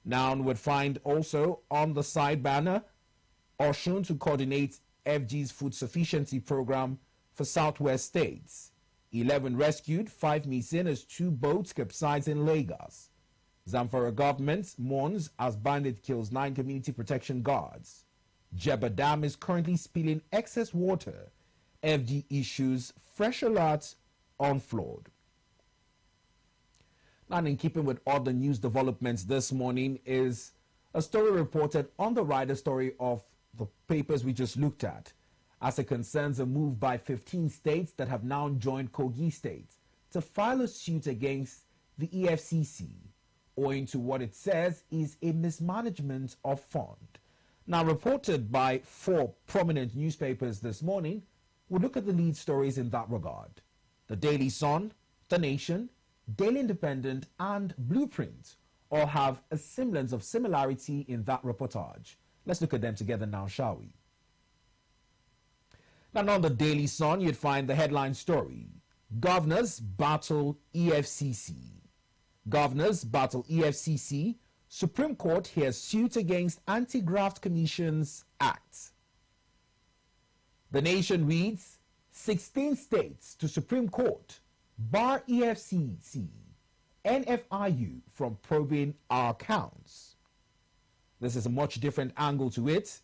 Now would find also on the side banner, Oshun to coordinate FG's food sufficiency program for Southwest states. 11 rescued, 5 missing as 2 boats capsized in Lagos. Zamfara government mourns as bandit kills 9 community protection guards. Jebba Dam is currently spilling excess water. FG issues fresh alerts on flood. Now, in keeping with other news developments this morning is a story reported on the rider story of the papers we just looked at, as it concerns a move by 15 states that have now joined Kogi State to file a suit against the EFCC, owing to what it says is a mismanagement of fund. Now, reported by 4 prominent newspapers this morning, we'll look at the lead stories in that regard. The Daily Sun, The Nation, Daily Independent, and Blueprint all have a semblance of similarity in that reportage. Let's look at them together now, shall we? Now, on the Daily Sun, you'd find the headline story, Governors battle EFCC. Governors battle EFCC. Supreme Court hears suit against Anti-Graft Commissions Act. The Nation reads, 16 states to Supreme Court bar EFCC, NFIU from probing our accounts. This is a much different angle to it.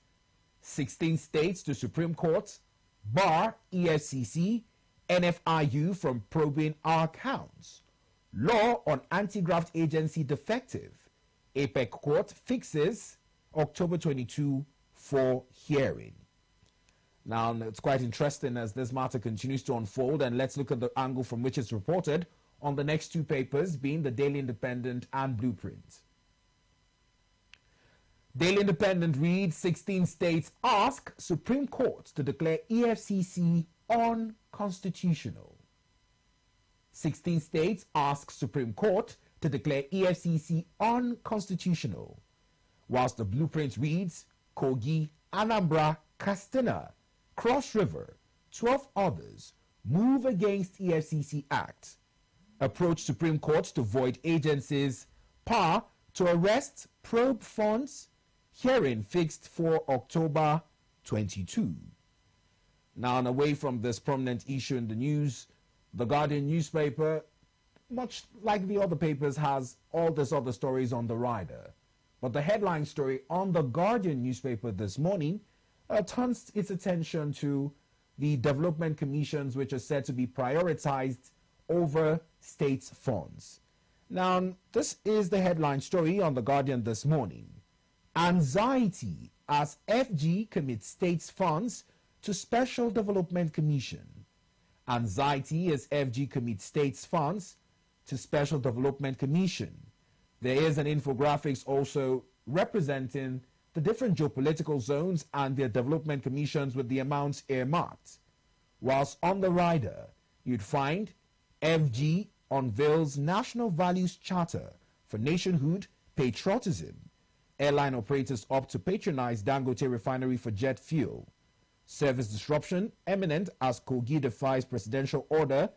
16 states to Supreme Court bar EFCC, NFIU from probing our accounts. Law on anti-graft agency defective. APEC court fixes October 22 for hearing. Now, it's quite interesting as this matter continues to unfold, and let's look at the angle from which it's reported on the next two papers, being the Daily Independent and Blueprint. Daily Independent reads, 16 states ask Supreme Court to declare EFCC unconstitutional. 16 states ask Supreme Court to declare EFCC unconstitutional, whilst the Blueprint reads, Kogi, Anambra, Katsina, Cross River, 12 others move against EFCC Act, approach Supreme Court to void agencies' power to arrest, probe funds, hearing fixed for October 22. Now, and away from this prominent issue in the news, the Guardian newspaper, much like the other papers, has all these other stories on the rider. But the headline story on the Guardian newspaper this morning turns its attention to the development commissions, which are said to be prioritized over states' funds. Now, this is the headline story on the Guardian this morning. Anxiety as FG commits states' funds to Special Development Commission. Anxiety as FG commits states' funds to Special Development Commission. There is an infographics also representing the different geopolitical zones and their development commissions with the amounts earmarked. Whilst on the rider, you'd find FG unveils National Values Charter for Nationhood, Patriotism. Airline operators opt to patronize Dangote refinery for jet fuel. Service disruption imminent as Kogi defies presidential order,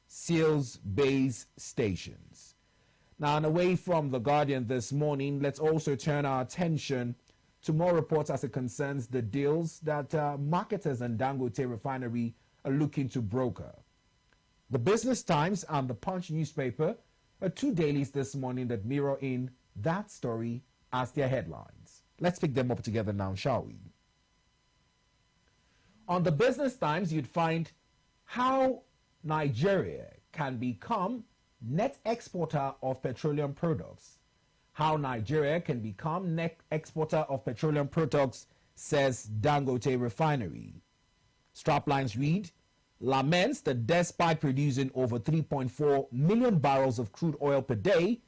seals base stations. Now, and away from the Guardian this morning, let's also turn our attention to more reports as it concerns the deals that marketers and Dangote refinery are looking to broker. The Business Times and the Punch newspaper are two dailies this morning that mirror in that story as their headlines. Let's pick them up together now, shall we? On the Business Times, you'd find how Nigeria can become net exporter of petroleum products. How Nigeria can become net exporter of petroleum products, says Dangote Refinery. Straplines read, laments that despite producing over 3.4 million barrels of crude oil per day,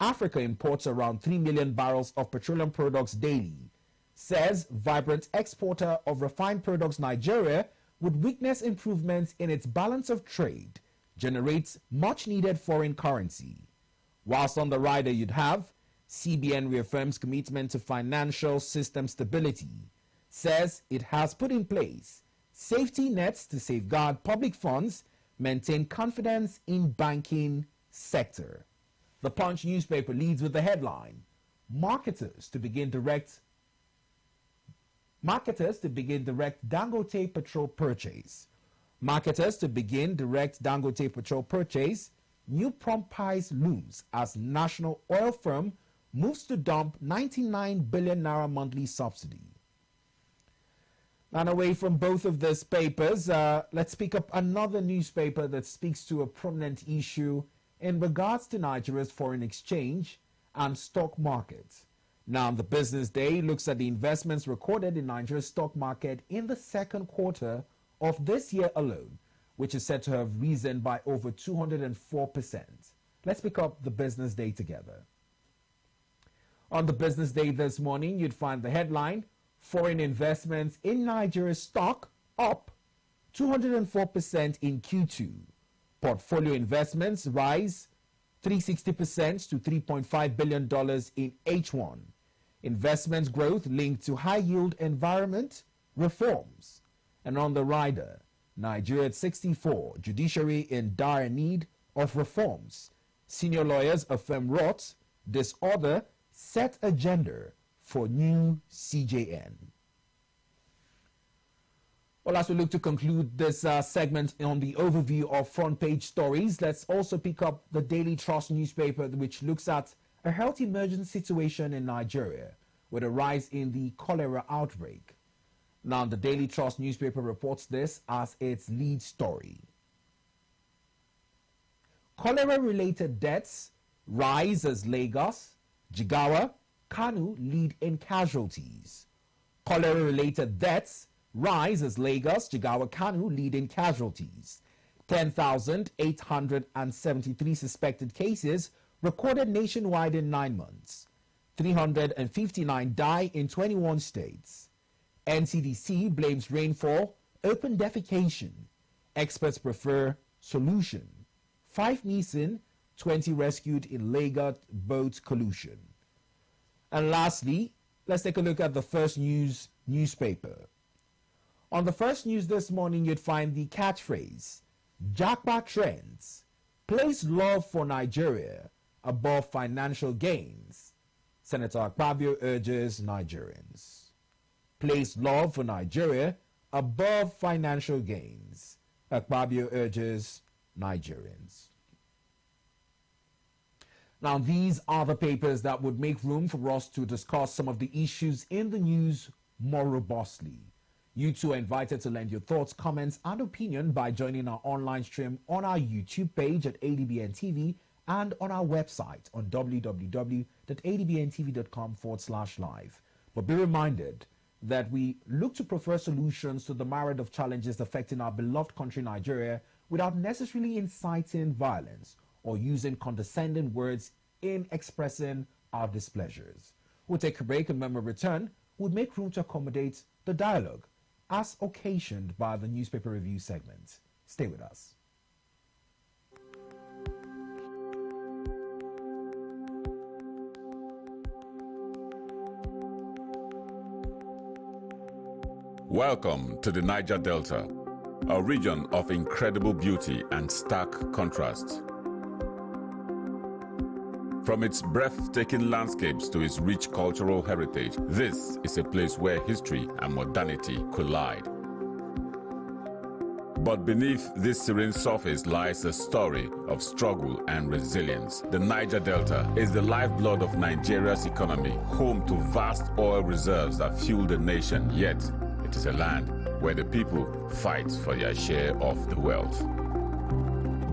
Africa imports around 3 million barrels of petroleum products daily. Says vibrant exporter of refined products Nigeria would witness improvements in its balance of trade, generates much needed foreign currency. Whilst on the rider you'd have CBN reaffirms commitment to financial system stability, says it has put in place safety nets to safeguard public funds, maintain confidence in banking sector. The Punch newspaper leads with the headline, Marketers to begin direct Dangote petrol purchase. Marketers to begin direct Dangote petrol purchase. New prompt price looms as national oil firm moves to dump 99 billion naira monthly subsidy. And away from both of these papers, let's pick up another newspaper that speaks to a prominent issue in regards to Nigeria's foreign exchange and stock market. Now, the Business Day looks at the investments recorded in Nigeria's stock market in the second quarter of this year alone, which is said to have risen by over 204%. Let's pick up the Business Day together. On the Business Day this morning, you'd find the headline, Foreign investments in Nigeria's stock up 204% in Q2. Portfolio investments rise 360% to $3.5 billion in H1. Investments growth linked to high-yield environment reforms. And on the rider, Nigeria at 64, judiciary in dire need of reforms. Senior lawyers affirm rot, disorder, set agenda for new CJN. Well, as we look to conclude this segment on the overview of front page stories, let's also pick up the Daily Trust newspaper, which looks at a health emergency situation in Nigeria with a rise in the cholera outbreak. Now, the Daily Trust newspaper reports this as its lead story. Cholera-related deaths rise as Lagos, Jigawa, Kano lead in casualties. Cholera-related deaths rise as Lagos, Jigawa, Kano lead in casualties. 10,873 suspected cases recorded nationwide in 9 months. 359 die in 21 states. NCDC blames rainfall, open defecation. Experts prefer solution. 5 missing, 20 rescued in Lagos boat collision. And lastly, let's take a look at the First News newspaper. On the First News this morning, you'd find the catchphrase, Jackpot trends, place love for Nigeria above financial gains. Senator Akpabio urges Nigerians. Place love for Nigeria above financial gains. Akpabio urges Nigerians. Now, these are the papers that would make room for us to discuss some of the issues in the news more robustly. You too are invited to lend your thoughts, comments, and opinion by joining our online stream on our YouTube page at ADBN TV and on our website on www.adbntv.com/live. But be reminded that we look to prefer solutions to the myriad of challenges affecting our beloved country, Nigeria, without necessarily inciting violence or using condescending words in expressing our displeasures. We'll take a break, and when we return, we'll make room to accommodate the dialogue as occasioned by the newspaper review segment. Stay with us. Welcome to the Niger Delta, a region of incredible beauty and stark contrast. From its breathtaking landscapes to its rich cultural heritage, this is a place where history and modernity collide. But beneath this serene surface lies a story of struggle and resilience. The Niger Delta is the lifeblood of Nigeria's economy, home to vast oil reserves that fuel the nation, yet it is a land where the people fight for their share of the wealth.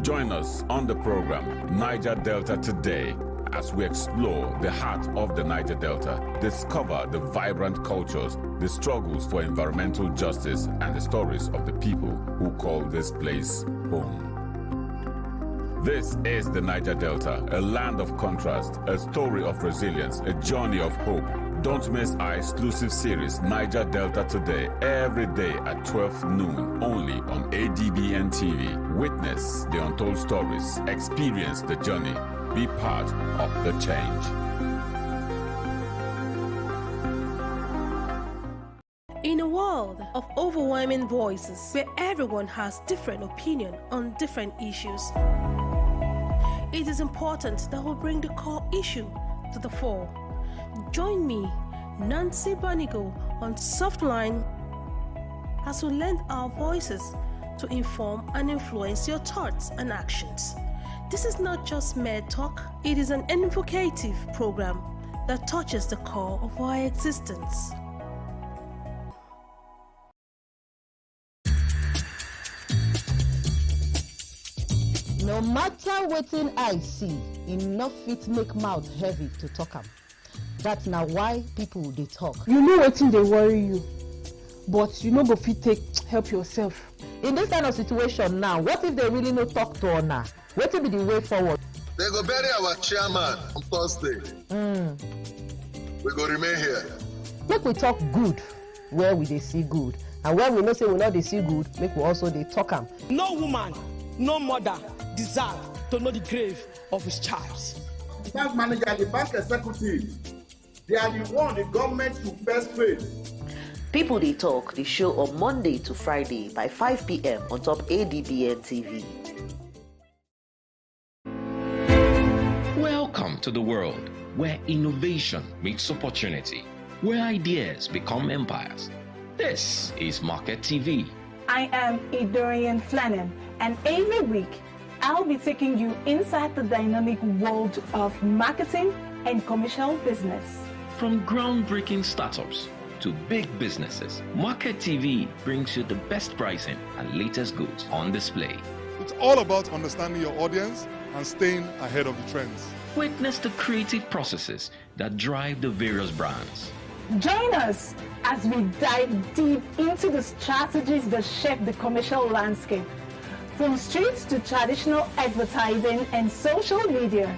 Join us on the program Niger Delta Today as we explore the heart of the Niger Delta, discover the vibrant cultures, the struggles for environmental justice, and the stories of the people who call this place home. This is the Niger Delta, a land of contrast, a story of resilience, a journey of hope. Don't miss our exclusive series, Niger Delta Today, every day at 12 noon, only on ADBN TV. Witness the untold stories, experience the journey, be part of the change. In a world of overwhelming voices where everyone has different opinion on different issues, it is important that we bring the core issue to the fore. Join me, Nancy Banigo, on Softline as we lend our voices to inform and influence your thoughts and actions. This is not just mere talk, it is an evocative program that touches the core of our existence. No matter wetin I see, enough fit make mouth heavy to talk am. That's now why people dey talk. You know wetin dey worry you, but you no go fit take help yourself. In this kind of situation now, what if they really no talk to una? Wetin be the way forward? They go bury our chairman on Thursday. We go remain here. Make we talk good where we dey see good, and where we know say we no dey see good, make we also dey talk am. No woman, no mother deserve to know the grave of his child. The bank manager and the bank executive, they are the one the government should first face. People They Talk, the show on Monday to Friday by 5 p.m. on top ADBN TV. Welcome to the world where innovation meets opportunity, where ideas become empires. This is Market TV. I am Idorian Flannan, and every week I'll be taking you inside the dynamic world of marketing and commercial business. From groundbreaking startups to big businesses, Market TV brings you the best pricing and latest goods on display. It's all about understanding your audience and staying ahead of the trends. Witness the creative processes that drive the various brands. Join us as we dive deep into the strategies that shape the commercial landscape. From streets to traditional advertising and social media,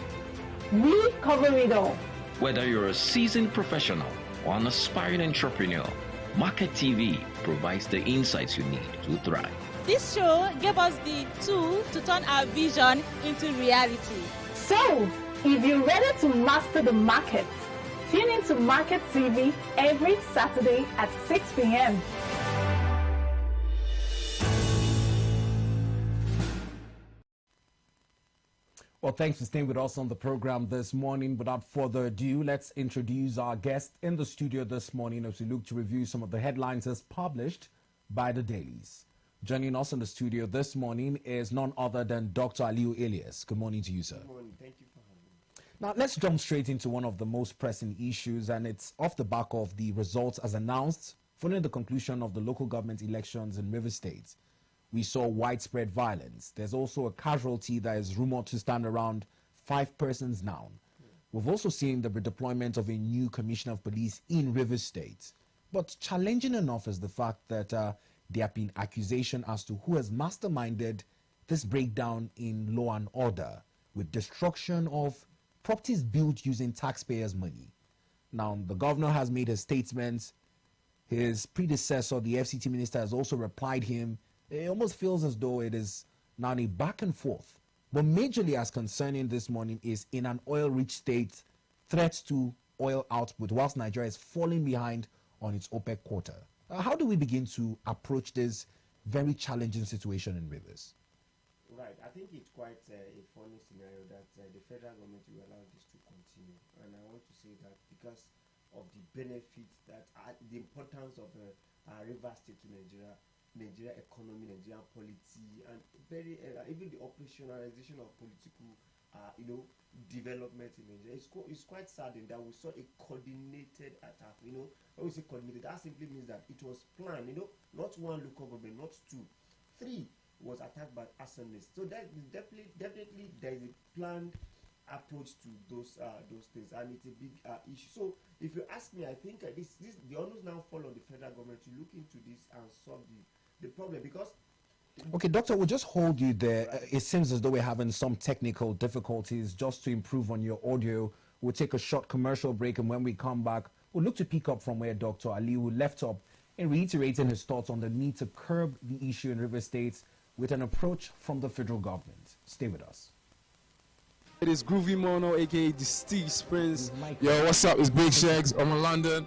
we cover it all. Whether you're a seasoned professional or an aspiring entrepreneur, Market TV provides the insights you need to thrive. This show gave us the tool to turn our vision into reality. So, if you're ready to master the market, tune into Market TV every Saturday at 6 p.m. Well, thanks for staying with us on the program this morning. Without further ado, let's introduce our guest in the studio this morning as we look to review some of the headlines as published by the dailies. Joining us in the studio this morning is none other than Dr. Aliu Elias. Good morning to you, sir. Good morning. Thank you for having me. Now, let's jump straight into one of the most pressing issues, and it's off the back of the results as announced following the conclusion of the local government elections in Rivers State. We saw widespread violence. There's also a casualty that is rumored to stand around 5 persons now. We've also seen the redeployment of a new commissioner of police in Rivers State. But challenging enough is the fact that there have been accusations as to who has masterminded this breakdown in law and order with destruction of properties built using taxpayers' money. Now, the governor has made his statements. His predecessor, the FCT minister, has also replied him. It almost feels as though it is now a back and forth. But majorly as concerning this morning is in an oil-rich state, threats to oil output whilst Nigeria is falling behind on its OPEC quota. How do we begin to approach this very challenging situation in Rivers? Right, I think it's quite a funny scenario that the federal government will allow this to continue. And I want to say that because of the benefits that the importance of River State to Nigeria economy, Nigerian polity, and very even the operationalization of political, development in Nigeria. It's quite saddening that we saw a coordinated attack. When we say coordinated, that simply means that it was planned. Not one local government, not 2, 3 was attacked by arsonists. So that is definitely there is a planned approach to those things, and it's a big issue. So if you ask me, I think the onus now fall on the federal government to look into this and solve the problem, because okay, Doctor, we'll just hold you there. It seems as though we're having some technical difficulties. Just to improve on your audio, we'll take a short commercial break, and when we come back, we'll look to pick up from where Dr. Aliu left up in reiterating his thoughts on the need to curb the issue in River State with an approach from the federal government. Stay with us. It is Groovy Mono, aka the Steve Prince. Yo, what's up? It's Big Shags. I'm in London.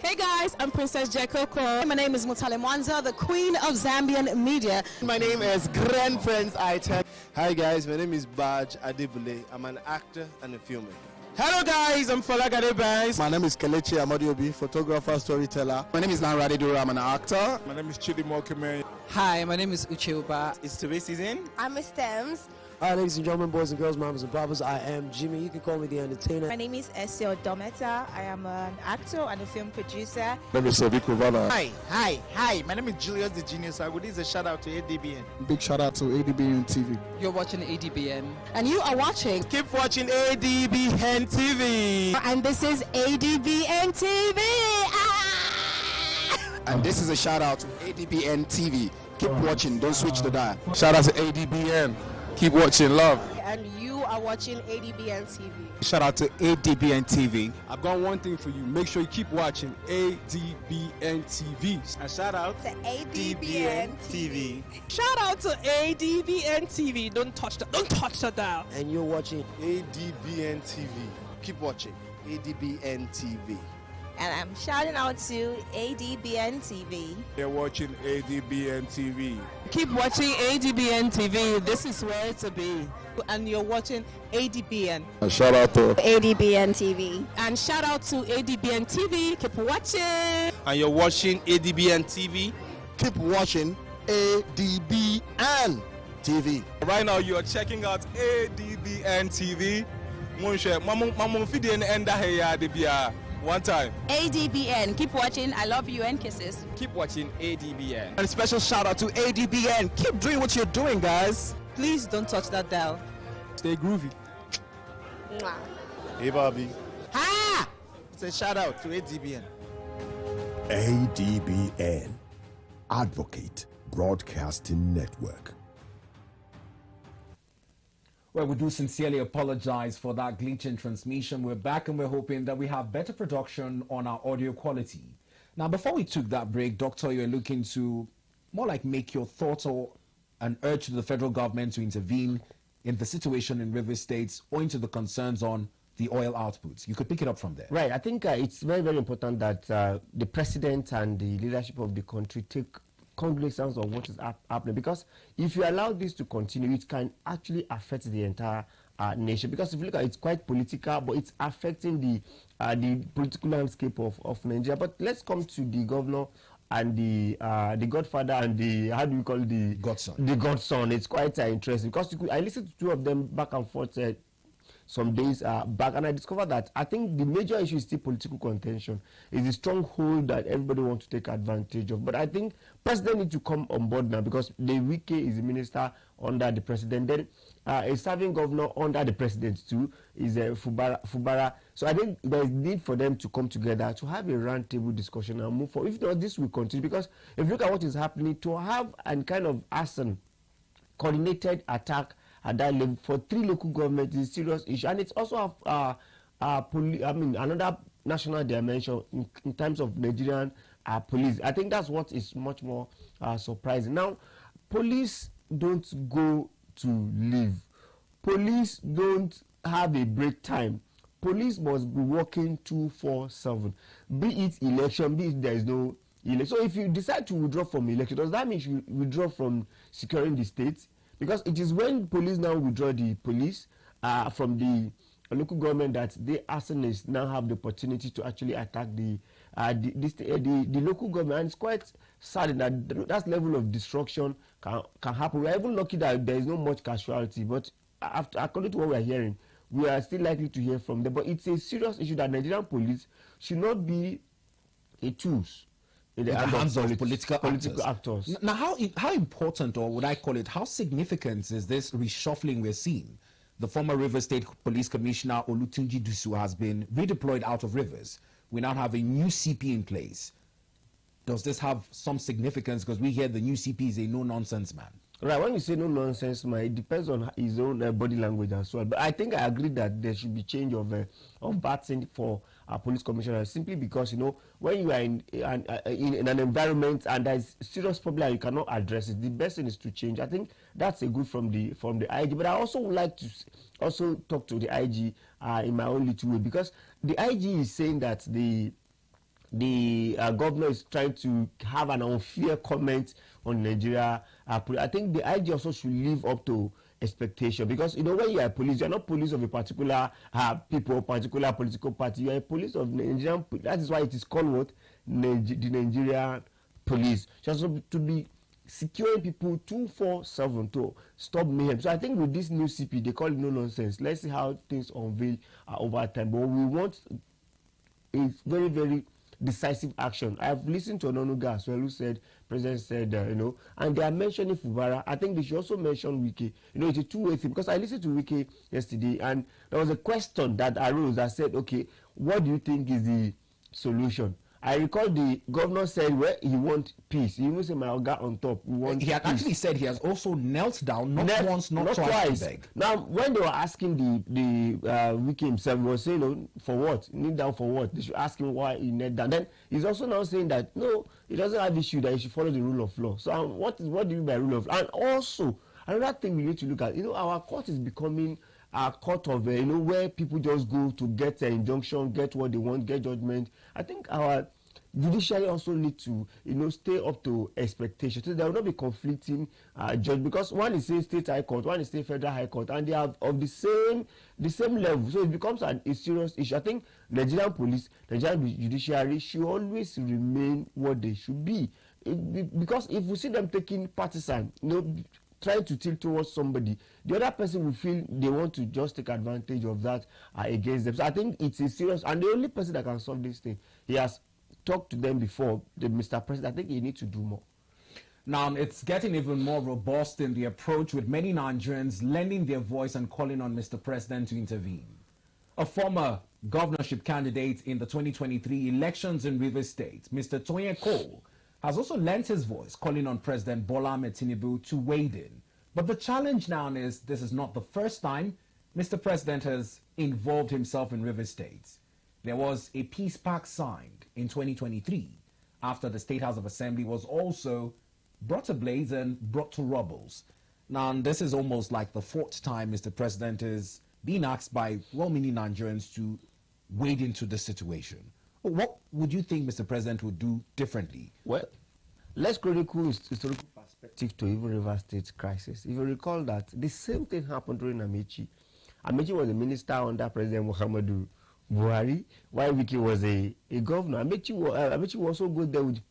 Hey guys, I'm Princess Jekoko. My name is Mutale Mwanza, the Queen of Zambian Media. My name is Grand Friends I-Tech. Hi guys, my name is Adbn. I'm an actor and a filmmaker. Hello guys, I'm Falagade Banks. My name is Kelechi Amadiobi, photographer, storyteller. My name is Nanrade Dura. I'm an actor. My name is Chidi Mokeme. Hi, my name is Uche Uba. It's Tobe season. I'm Miss Thames. Hi, ladies and gentlemen, boys and girls, mamas and papas. I am Jimmy. You can call me the entertainer. My name is Esio Dometa. I am an actor and a film producer. My name is Sobiku Vala. Hi. My name is Julius the Genius. I would give a shout out to ADBN. Big shout out to ADBN TV. You're watching ADBN. And you are watching. Keep watching ADBN TV. And this is ADBN TV. And this is a shout out to ADBN TV. Keep watching, don't switch the dial. Shout out to ADBN. Keep watching, love. And you are watching ADBN TV. Shout out to ADBN TV. I've got one thing for you. Make sure you keep watching ADBN TV. And shout out to ADBN TV. Shout out to ADBN TV. Don't touch the dial. And you're watching ADBN TV. Keep watching ADBN TV. And I'm shouting out to ADBN TV. You're watching ADBN TV. Keep watching ADBN TV. This is where to be. And you're watching ADBN. And shout out to ADBN TV. And shout out to ADBN TV. Keep watching. And you're watching ADBN TV. Keep watching ADBN TV. Right now, you are checking out ADBN TV. One time. ADBN. Keep watching. I love you and kisses. Keep watching ADBN. And a special shout out to ADBN. Keep doing what you're doing, guys. Please don't touch that dial. Stay groovy. Mwah. Hey, Bobby. Ha! It's a shout out to ADBN. ADBN, Advocate Broadcasting Network. Well, we do sincerely apologize for that glitch in transmission. We're back and we're hoping that we have better production on our audio quality. Now, before we took that break, Doctor, you're looking to more like make your thoughts or an urge to the federal government to intervene in the situation in Rivers State owing to the concerns on the oil outputs. You could pick it up from there. Right. I think it's very, very important that the president and the leadership of the country take cognizance of what is happening, because if you allow this to continue, it can actually affect the entire nation. Because if you look at it, it's quite political, but it's affecting the political landscape of Nigeria. But let's come to the governor and the godfather and the, how do we call it, the godson. The godson. It's quite interesting because I listened to two of them back and forth some days back, and I discovered that I think the major issue is still political contention. It's a stronghold that everybody wants to take advantage of. But I think president needs to come on board now, because the Wike is the minister under the president. Then a serving governor under the president too is Fubara. So I think there is need for them to come together to have a roundtable discussion and move forward. If not, this will continue, because if you look at what is happening, to have a kind of arson, coordinated attack at that level for 3 local governments is a serious issue, and it's also another national dimension in terms of Nigerian police. I think that's what is much more surprising. Now, police don't go to leave. Police don't have a break time. Police must be working 24/7. Be it election, be it there is no election. So if you decide to withdraw from election, does that mean you withdraw from securing the state? Because it is when police now withdraw the police from the local government that the arsonists now have the opportunity to actually attack the local government. And it's quite sad that level of destruction can happen. We are even lucky that there is no much casualty, but according to what we are hearing, we are still likely to hear from them. But it's a serious issue that Nigerian police should not be a tools in the hands of political actors. Now, how important, or would I call it, how significant is this reshuffling we're seeing? The former Rivers State Police Commissioner Olutunji Dusu has been redeployed out of Rivers. We now have a new CP in place. Does this have some significance? Because we hear the new CP is a no-nonsense man. Right, when you say no-nonsense man, it depends on his own body language as well. But I think I agree that there should be change of batting for police commissioners, simply because, you know, when you are in an environment and there is serious problem and you cannot address it, the best thing is to change. I think that's a good from the IG. But I also would like to also talk to the IG in my own little way, because the IG is saying that the governor is trying to have an unfair comment on Nigeria. I think the IG also should live up to expectation, because, you know, when you are police, you are not police of a particular people, particular political party. You are a police of Nigerian. That is why it is called what? The Nigerian police. Just to be securing people 24/7 to stop mayhem. So I think with this new CP, they call it no nonsense. Let's see how things unveil over time. But we want a very, very decisive action. I have listened to Ononuga as well, who said, President said, you know, and they are mentioning Fubara. I think they should also mention Wike. You know, it's a two-way thing, because I listened to Wike yesterday, and there was a question that arose that said, okay, what do you think is the solution? I recall the governor said, well, he wants peace. He even said, my Oga on top. He had actually said he has also knelt down, not once, not twice. Now, when they were asking the Wike himself, he was saying, no, for what? Kneel down for what? They should ask him why he knelt down. Then he's also now saying that, no, he doesn't have issue, that he should follow the rule of law. So what do you mean by rule of law? And also, another thing we need to look at, you know, our court is becoming a court of, you know, where people just go to get an injunction, get what they want, get judgment. I think our judiciary also need to, you know, stay up to expectations. So there will not be conflicting judge, because one is a state high court, one is a federal high court, and they are of the same level. So it becomes a serious issue. I think Nigerian police, Nigerian judiciary should always remain what they should be. Because if we see them taking partisan, you know, trying to tilt towards somebody, the other person will feel they want to just take advantage of that against them. So I think it's a serious, and the only person that can solve this thing, he has talked to them before, Mr. President. I think he needs to do more. Now, it's getting even more robust in the approach, with many Nigerians lending their voice and calling on Mr. President to intervene. A former governorship candidate in the 2023 elections in Rivers State, Mr. Toye Cole, has also lent his voice, calling on President Bola Ahmed Tinubu to wade in. But the challenge now is this is not the first time Mr. President has involved himself in Rivers State. There was a peace pact signed in 2023 after the State House of Assembly was also brought ablaze and brought to rubbles. Now, this is almost like the fourth time Mr. President is being asked by well-meaning Nigerians to wade into the situation. What would you think Mr. President would do differently? Well, let's chronicle historical perspective to even River State crisis. If you recall that the same thing happened during Amechi. Amechi was a minister under President Muhammadu Buhari, while Wike was a governor. Amechi was also good there with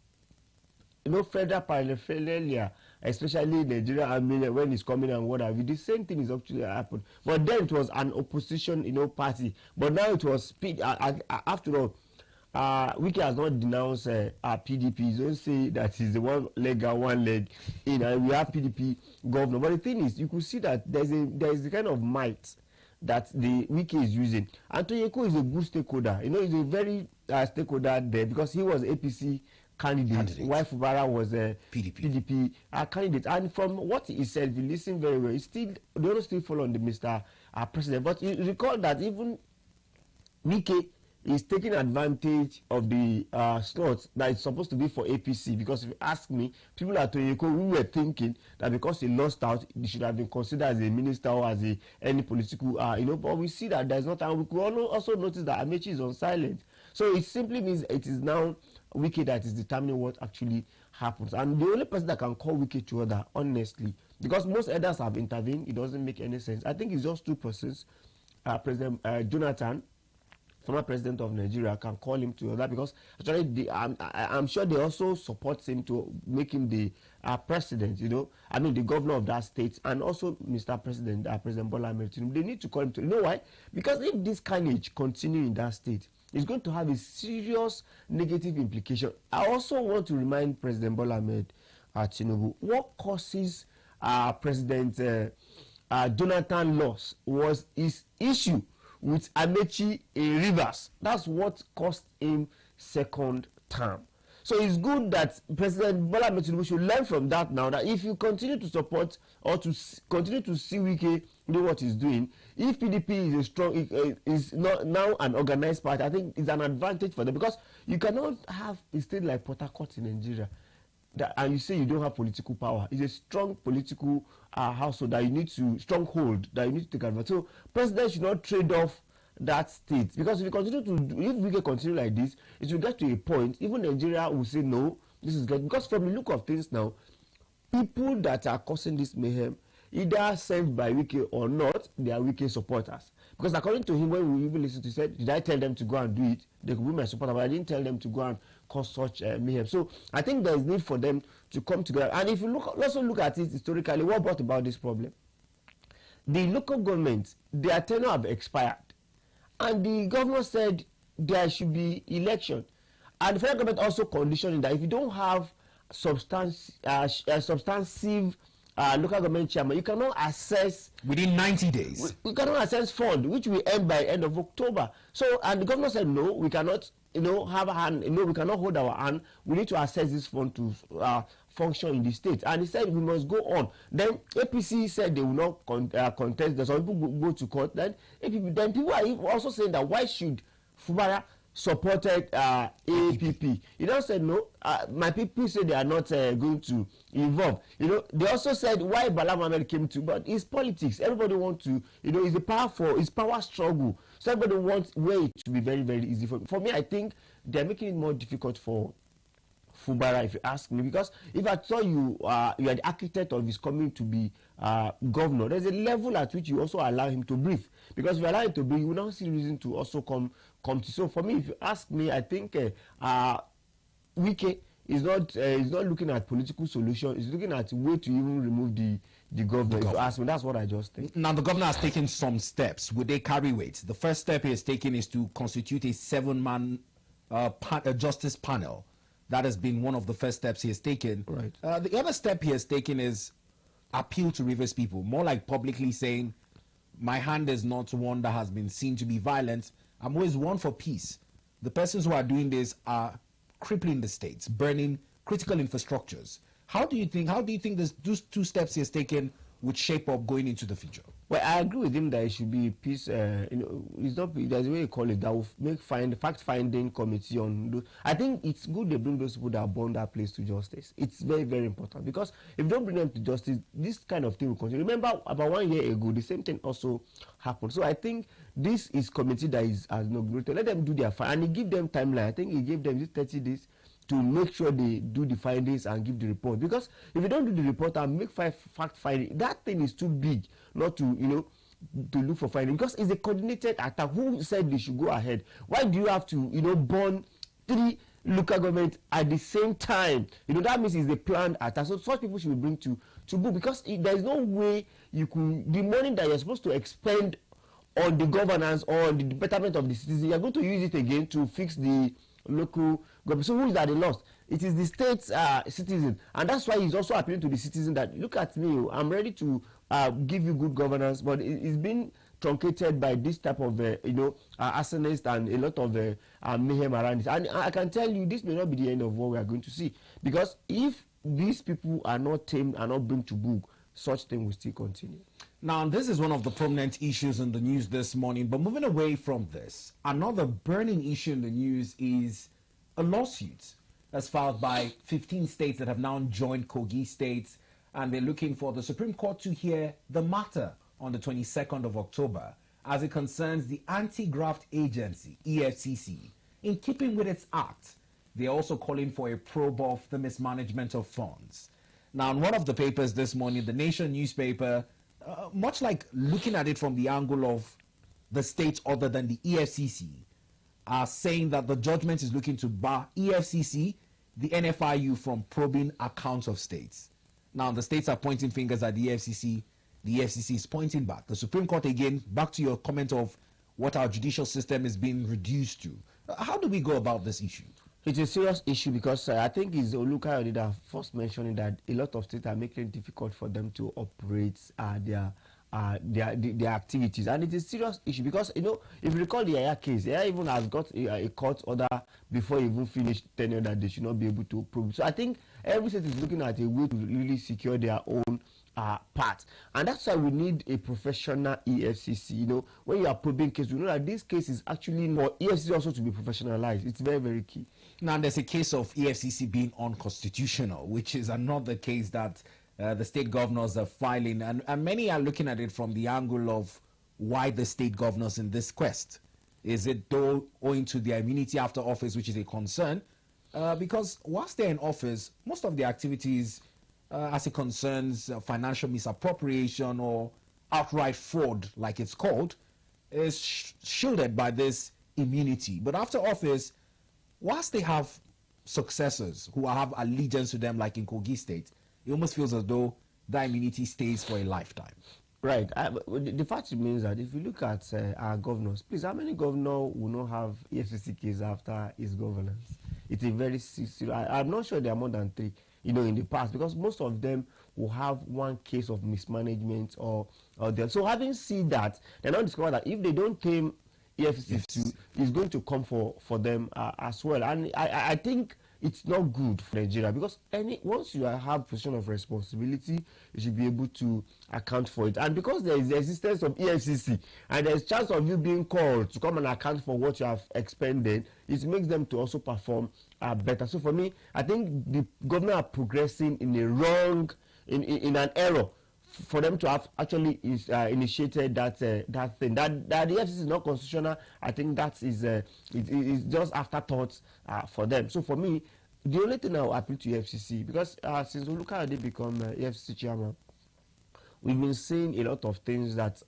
federal paraphernalia, especially Nigeria army when it's coming and what have you. The same thing is actually happened. But then it was an opposition, party. But now it was after all. Wike has not denounced PDP. He don't say that he's the one leg out, one leg in, and we have PDP governor. But the thing is, you could see that there is a kind of might that the Wike is using. And Toyeko is a good stakeholder. He's a very stakeholder there because he was APC candidate. While Fubara was a PDP candidate. And from what he said, if you listen very well, they don't still follow on the Mr. President. But you recall that even Wike is taking advantage of the slots that is supposed to be for APC, because if you ask me, people at Toyeko, we were thinking that because he lost out, he should have been considered as a minister or as any political, but we see that there's not, and we could also notice that Amechi is on silent. So it simply means it is now Wike that is determining what actually happens. And the only person that can call Wike to order, honestly, because most elders have intervened, it doesn't make any sense. I think it's just two persons, President Jonathan, former president of Nigeria, can call him to order, because actually I'm sure they also support him to make him the president, the governor of that state, and also Mr. President, President Bola Ahmed Tinubu. They need to call him to, why? Because if this carnage continue in that state, it's going to have a serious negative implication. I also want to remind President Bola Ahmed Tinubu, what causes President Jonathan loss was his issue with Amechi in Rivers. That's what cost him second term. So it's good that President Bola Ahmed Tinubu should learn from that now, that if you continue to support or to continue to see Wike do what he's doing, if PDP is is not now an organized party, I think it's an advantage for them, because you cannot have a state like Port Harcourt in Nigeria and you say you don't have political power. It's a strong political household that you need to, stronghold that you need to take advantage. So president should not trade off that state, because if we continue like this, it will get to a point even Nigeria will say no, this is good. Because from the look of things now, people that are causing this mayhem, either sent by Wike or not, they are Wike supporters. Because according to him, when we even listened to, he said, did I tell them to go and do it? They could be my supporter, but I didn't tell them to go and cause such mayhem. So I think there is need for them to come together. And if you also look at it historically, what brought about this problem? The local governments, their tenure have expired. And the governor said there should be election. And the federal government also conditioned that if you don't have substantive local government chairman, you cannot assess within 90 days. We cannot assess fund, which will end by end of October. So, and the governor said no, we cannot, have a hand. We cannot hold our hand. We need to assess this fund to function in the state. And he said we must go on. Then APC said they will not contest. There's some people go to court. Then people are also saying that why should Fubara supported APP. He now said no, my people say they are not going to involve. They also said why Bala Mohammed came to, but it's politics. Everybody wants to, it's power struggle. So everybody wants way to be very, very easy. For me, I think they're making it more difficult for Fubara, if you ask me, because if I saw you are the architect of his coming to be governor, there's a level at which you also allow him to breathe. Because if you allow him to breathe, you will now see reason to also come to. So for me, if you ask me, I think Wike is not looking at political solution. He's looking at way to even remove the the governor. If you ask me, that's what I just think. Now, the governor has taken some steps. Would they carry weight? The first step he has taken is to constitute a 7-man justice panel. That has been one of the first steps he has taken. Right. The other step he has taken is appeal to Rivers people, more like publicly saying, my hand is not one that has been seen to be violent. I'm always one for peace. The persons who are doing this are crippling the states, burning critical infrastructures. How do you think those 2 steps he has taken would shape up going into the future? Well, I agree with him that it should be a peace. It's not. There's a way you call it that will make fact-finding committee on those. I think it's good they bring those people that are born that place to justice. It's very, very important, because if you don't bring them to justice, this kind of thing will continue. Remember, about 1 year ago, the same thing also happened. So I think this is committee that is inaugurated. Let them do their fine, and he give them timeline. I think he gave them 30 days to make sure they do the findings and give the report. Because if you don't do the report and make fact finding, that thing is too big not to, to look for finding. Because it's a coordinated attack. Who said they should go ahead? Why do you have to, burn 3 local governments at the same time? That means it's a planned attack. So such people should be bring to book, because there is no way you could, the money that you're supposed to expend on the governance or the betterment of the citizens, you're going to use it again to fix the local government. So who is at the loss? It is the state's citizen, and that's why he's also appealing to the citizen that, look at me, I'm ready to give you good governance, but it's been truncated by this type of arsonist and a lot of mayhem around it. And I can tell you, this may not be the end of what we are going to see, because if these people are not tamed and not brought to book, such thing will still continue. Now, this is one of the prominent issues in the news this morning, but moving away from this, another burning issue in the news is a lawsuit that's filed by 15 states that have now joined Kogi states, and they're looking for the Supreme Court to hear the matter on the 22nd of October as it concerns the anti-graft agency, EFCC. In keeping with its act, they're also calling for a probe of the mismanagement of funds. Now, in one of the papers this morning, the Nation newspaper, much like looking at it from the angle of the states other than the EFCC, are saying that the judgment is looking to bar EFCC, the NFIU, from probing accounts of states. Now, the states are pointing fingers at the EFCC is pointing back. The Supreme Court, again, back to your comment of what our judicial system is being reduced to. How do we go about this issue? It's a serious issue, because I think it's Oluka that first mentioning that a lot of states are making it difficult for them to operate their activities, and it is a serious issue, because if you recall the Yaya case, Yaya even has got a court order before he even finished tenure that they should not be able to probe. So I think every state is looking at a way to really secure their own part, and that's why we need a professional EFCC. When you are probing case, we know that this case is actually for EFCC also to be professionalized. It's very, very key. Now, there's a case of EFCC being unconstitutional, which is another case that the state governors are filing, and many are looking at it from the angle of why the state governors in this quest. Is it though owing to their immunity after office, which is a concern? Because whilst they're in office, most of the activities as it concerns financial misappropriation or outright fraud, like it's called, is shielded by this immunity. But after office, whilst they have successors who have allegiance to them, like in Kogi State, it almost feels as though that immunity stays for a lifetime. Right. The fact remains that if you look at our governors, please, how many governors will not have EFCC case after his governance? It's a very serious. I'm not sure there are more than 3, in the past, because most of them will have one case of mismanagement or them. So having seen that, they're not discovered that if they don't tame EFCC, it's going to come for them as well. And I think it's not good for Nigeria, because once you have position of responsibility, you should be able to account for it. And because there is the existence of EFCC and there's chance of you being called to come and account for what you have expended, it makes them to also perform better. So for me, I think the government are progressing in a wrong, in an error, for them to have actually initiated that thing. That the EFCC is not constitutional, I think that is just afterthoughts for them. So for me, the only thing I will appeal to EFCC, because since Oluka Ade become EFCC chairman, we've been seeing a lot of things that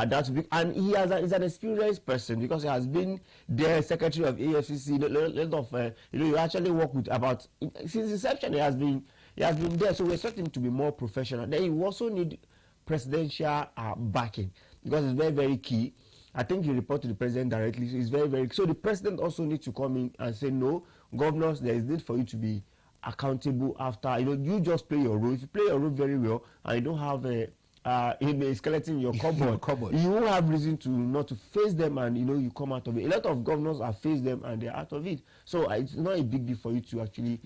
that's big, and he's an experienced person, because he has been the secretary of EFCC. A lot of you actually work with about since inception. He has been He has been there, so we expect him to be more professional. Then you also need presidential backing, because it's very, very key. I think you report to the president directly, so it's very, very key. So the president also needs to come in and say, no, governors, there is need for you to be accountable after, you just play your role. If you play your role very well and you don't have a skeleton in your cupboard, you won't have reason to not to face them, and you come out of it. A lot of governors have faced them and they're out of it. So it's not a big deal for you to actually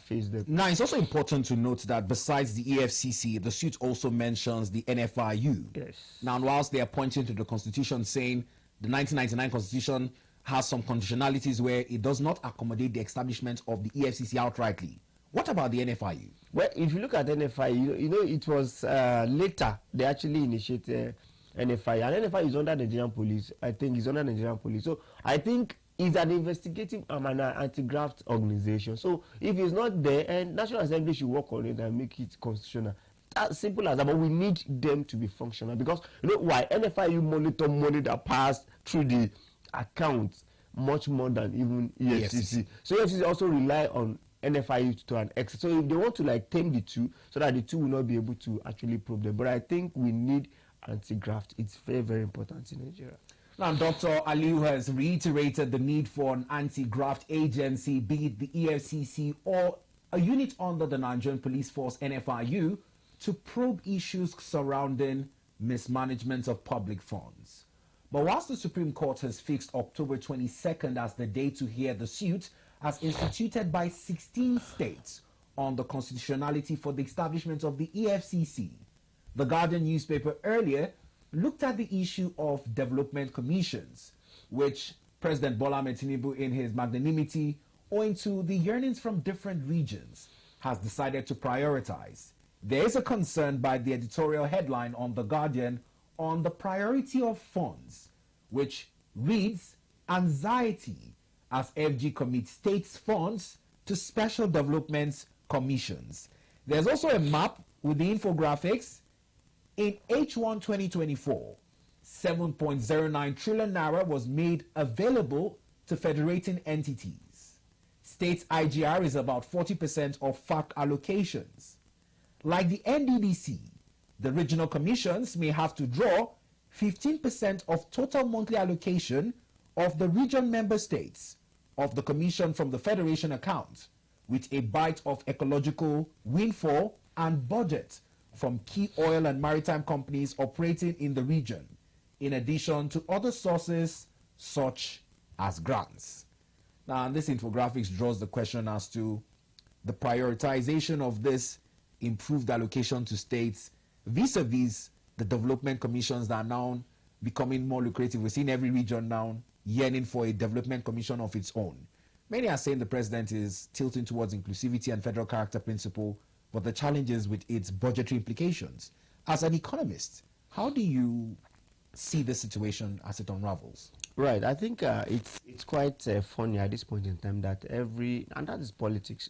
face them. Now, it's also important to note that besides the EFCC, the suit also mentions the NFIU. Yes. Now, whilst they are pointing to the Constitution, saying the 1999 Constitution has some conditionalities where it does not accommodate the establishment of the EFCC outrightly. What about the NFIU? Well, if you look at NFIU, it was later they actually initiated NFIU. And NFIU is under the Nigerian police. I think it's under the Nigerian police. So I think it's an investigative and anti-graft organization. So if it's not there, and National Assembly should work on it and make it constitutional. As simple as that, but we need them to be functional, because why? NFIU monitor money that passed through the accounts much more than even EFCC. So EFCC also rely on NFIU to an extent. So if they want to tame the two, so that the two will not be able to actually probe them. But I think we need anti-graft. It's very, very important in Nigeria. Now, Dr. Aliu has reiterated the need for an anti-graft agency, be it the EFCC or a unit under the Nigerian Police Force, NFIU, to probe issues surrounding mismanagement of public funds. But whilst the Supreme Court has fixed October 22nd as the day to hear the suit, as instituted by 16 states on the constitutionality for the establishment of the EFCC, the Guardian newspaper earlier looked at the issue of development commissions, which President Bola Ahmed Tinubu, in his magnanimity, owing to the yearnings from different regions, has decided to prioritize. There is a concern by the editorial headline on The Guardian on the priority of funds, which reads, anxiety as FG commits states funds to special development commissions. There's also a map with the infographics. In H1 2024, 7.09 trillion naira was made available to federating entities. States IGR is about 40% of FAC allocations. Like the NDDC, the regional commissions may have to draw 15% of total monthly allocation of the region member states of the commission from the federation account, with a bite of ecological windfall and budget from key oil and maritime companies operating in the region, in addition to other sources such as grants. Now, this infographics draws the question as to the prioritization of this improved allocation to states vis-a-vis the development commissions that are now becoming more lucrative. We're seeing every region now yearning for a development commission of its own. Many are saying the president is tilting towards inclusivity and federal character principle, but the challenge is with its budgetary implications. As an economist, how do you see this situation as it unravels? Right, I think it's quite funny at this point in time that and that is politics.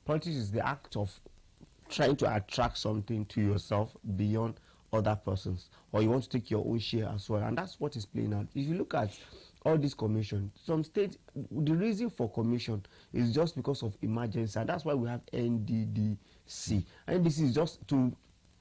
Politics is the act of trying to attract something to yourself beyond other persons, or you want to take your own share as well, and that's what is playing out. If you look at all these commissions, some states, the reason for commission is just because of emergency, and that's why we have NDDC. NDDC is just to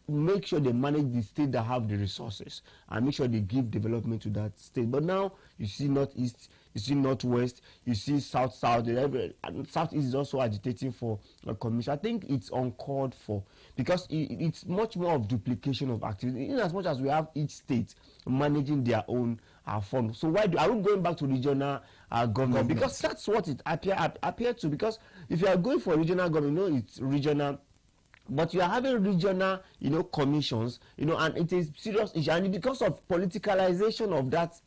make sure they manage the state that have the resources and make sure they give development to that state. But now you see Northeast, you see Northwest, you see South, and Southeast is also agitating for a commission. I think it's uncalled for, because it's much more of duplication of activity, in as much as we have each state managing their own fund. So why are we going back to regional government? Because that's what it appeared to. Because if you are going for regional government, it's regional. But you are having regional, commissions, and it is serious issue. And because of politicalization of that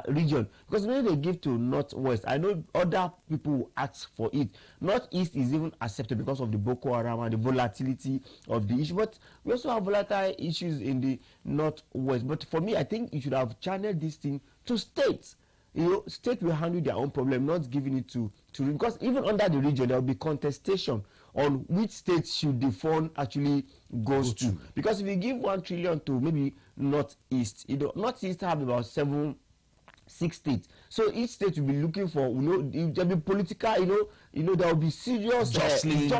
region, because when they give to Northwest, I know other people will ask for it. Northeast is even accepted because of the Boko Haram and the volatility of the issue. But we also have volatile issues in the Northwest. But for me, I think you should have channeled this thing to states. State will handle their own problem, not giving it to because even under the region there will be contestation on which state should the fund actually goes to. Because if you give 1 trillion to maybe Northeast, Northeast have about 7 6 states. So each state will be looking for, there'll be political, there will be serious jostling.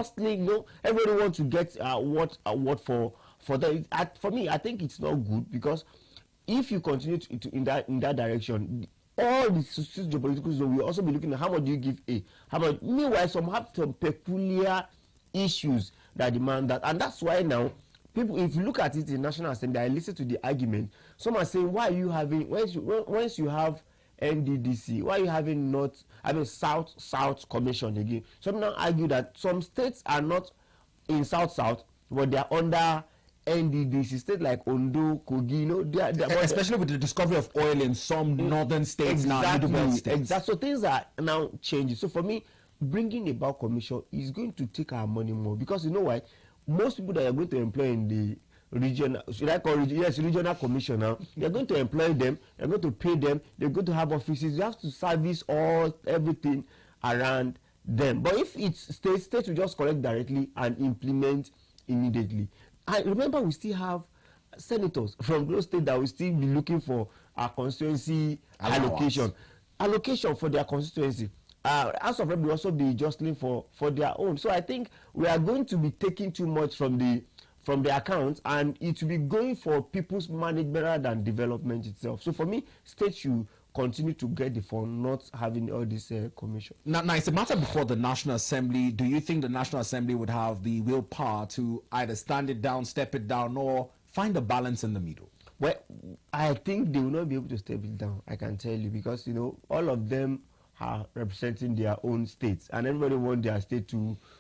Everybody wants to get what for them. For me, I think it's not good, because if you continue in that direction, all the geopolitical zone will also be looking at how much do you give how much. Meanwhile, some have some peculiar issues that demand that, and that's why now people, if you look at it in National Assembly, I listen to the argument. Some are saying, why are you having, once you have NDDC, why are you having South Commission again? Some now argue that some states are not in South, but they are under NDDC. States like Ondo, Kogi, especially with the discovery of oil in some northern states now. Exactly. So things are now changing. So for me, bringing about commission is going to take our money more, because you know why? Most people that are going to employ in the regional, regional commission now, they're going to employ them, they're going to pay them, they're going to have offices, you have to service everything around them. But if it's states will just collect directly and implement immediately. I remember we still have senators from those states that will still be looking for our constituency allocation for their constituency. House of Rep will also be jostling for their own. So I think we are going to be taking too much from the accounts, and it will be going for people's management rather than development itself. So for me, states should continue to get the fund, not having all this commission. Now, it's a matter before the National Assembly. Do you think the National Assembly would have the willpower to either stand it down, step it down, or find a balance in the middle? Well, I think they will not be able to step it down, I can tell you, because all of them are representing their own states, and everybody wants their state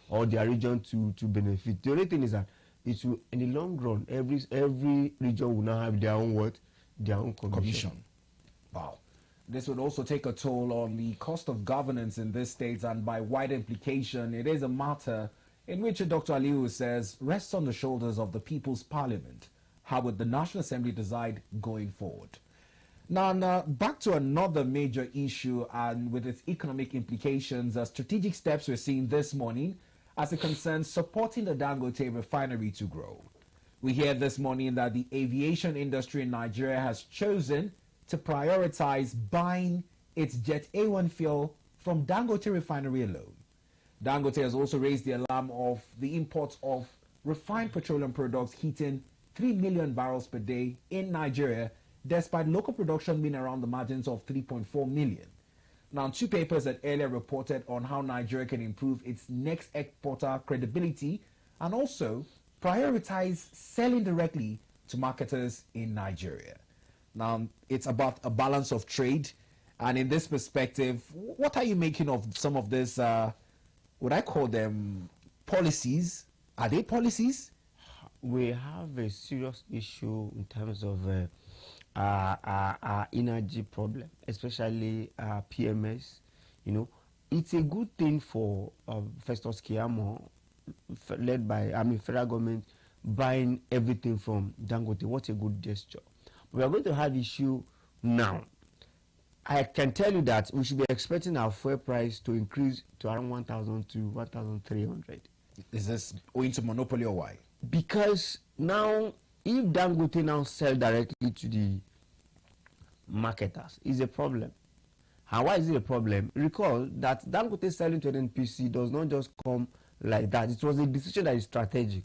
or their region to benefit. The only thing is that it will, in the long run, every region will now have their own their own commission. Wow. This would also take a toll on the cost of governance in these states, and by wide implication, it is a matter in which Dr. Aliu says rests on the shoulders of the People's Parliament. How would the National Assembly decide going forward? Now, back to another major issue, and with its economic implications, strategic steps we're seeing this morning as it concerns supporting the Dangote refinery to grow. We hear this morning that the aviation industry in Nigeria has chosen to prioritize buying its Jet A1 fuel from Dangote refinery alone. Dangote has also raised the alarm of the imports of refined petroleum products hitting 3 million barrels per day in Nigeria, despite local production being around the margins of 3.4 million. Now, two papers that earlier reported on how Nigeria can improve its next exporter credibility and also prioritize selling directly to marketers in Nigeria. Now, it's about a balance of trade, and in this perspective, what are you making of some of this, would I call them policies? Are they policies? We have a serious issue in terms of energy problem, especially PMS. It's a good thing for Festus Keyamo, led by federal government, buying everything from Dangote. What a good gesture. We are going to have issue now. I can tell you that we should be expecting our fuel price to increase to around 1,000 to 1,300. Is this owing to monopoly or why? Because now, if Dangote now sell directly to the marketers, is a problem. And why is it a problem? Recall that Dangote selling to NNPC does not just come like that. It was a decision that is strategic.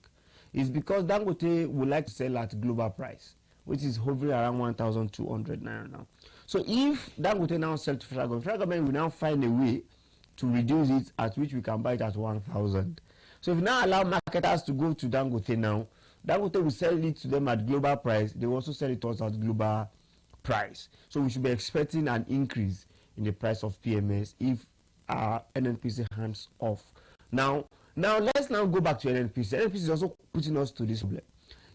It's because Dangote would like to sell at global price, which is hovering around 1,200 naira now. So if Dangote now sell to federal government will now find a way to reduce it, at which we can buy it at 1,000. So if we now allow marketers to go to Dangote now, Dangote will sell it to them at global price. They will also sell it to us at global price. So we should be expecting an increase in the price of PMS if NNPC hands off. Now let's now go back to NNPC. NNPC is also putting us to this problem.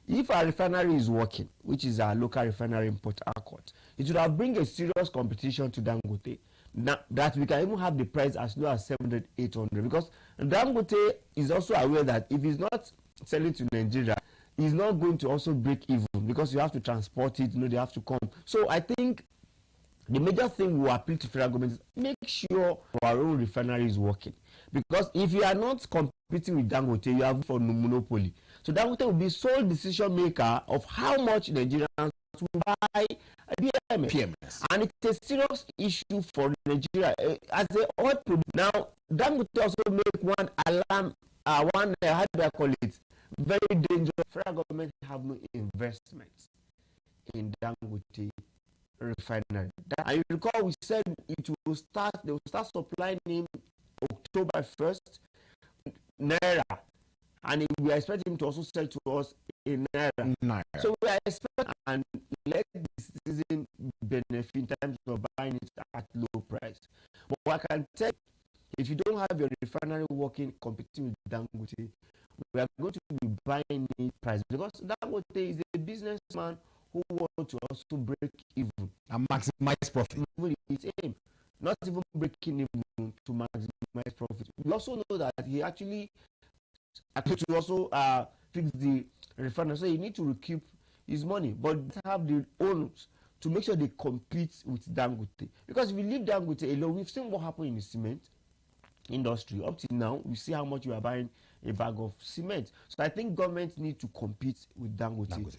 If our refinery is working, which is our local refinery in Port Harcourt, it would have bring a serious competition to Dangote. Now, that we can even have the price as low as 700, 800, because Dangote is also aware that if he's not selling to Nigeria, he's not going to also break even, because you have to transport it, they have to come. So I think the major thing we appeal to federal government is make sure our own refinery is working, because if you are not competing with Dangote, you have for monopoly. So Dangote will be sole decision maker of how much Nigerians to buy PMS. And it's a serious issue for Nigeria. As the oil producer, now, Dangote also make one alarm, how do I call it, very dangerous. Federal government have no investments in Dangote refinery. And you recall we said they will start supplying in October 1st, Naira. And we are expecting him to also sell to us in Naira. So we are expecting and let this season benefit in terms of buying it at low price. But I can tell you, if you don't have your refinery working, competing with Dangote, we are going to be buying it price because Dangote is a businessman who wants to also break even and maximize profit. His aim, not even breaking even to maximize profit. We also know that he actually to also fix the refinery, so you need to recoup his money, but have the owners to make sure they compete with Dangote. Because if we leave Dangote alone, we've seen what happened in the cement industry. Up till now, we see how much you are buying a bag of cement. So I think governments need to compete with Dangote.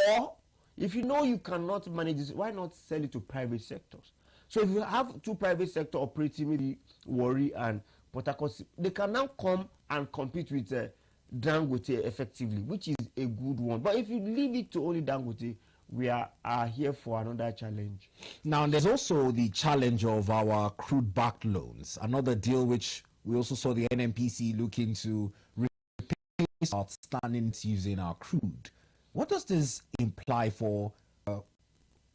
Or if you know you cannot manage this, why not sell it to private sectors? So if you have two private sector operating, maybe Warri and Port Harcourt, they can now come and compete with Dangote effectively, which is a good one. But if you leave it to only Dangote, we are here for another challenge. Now, there's also the challenge of our crude-backed loans, another deal which we also saw the NNPC looking to replace outstanding using our crude. What does this imply for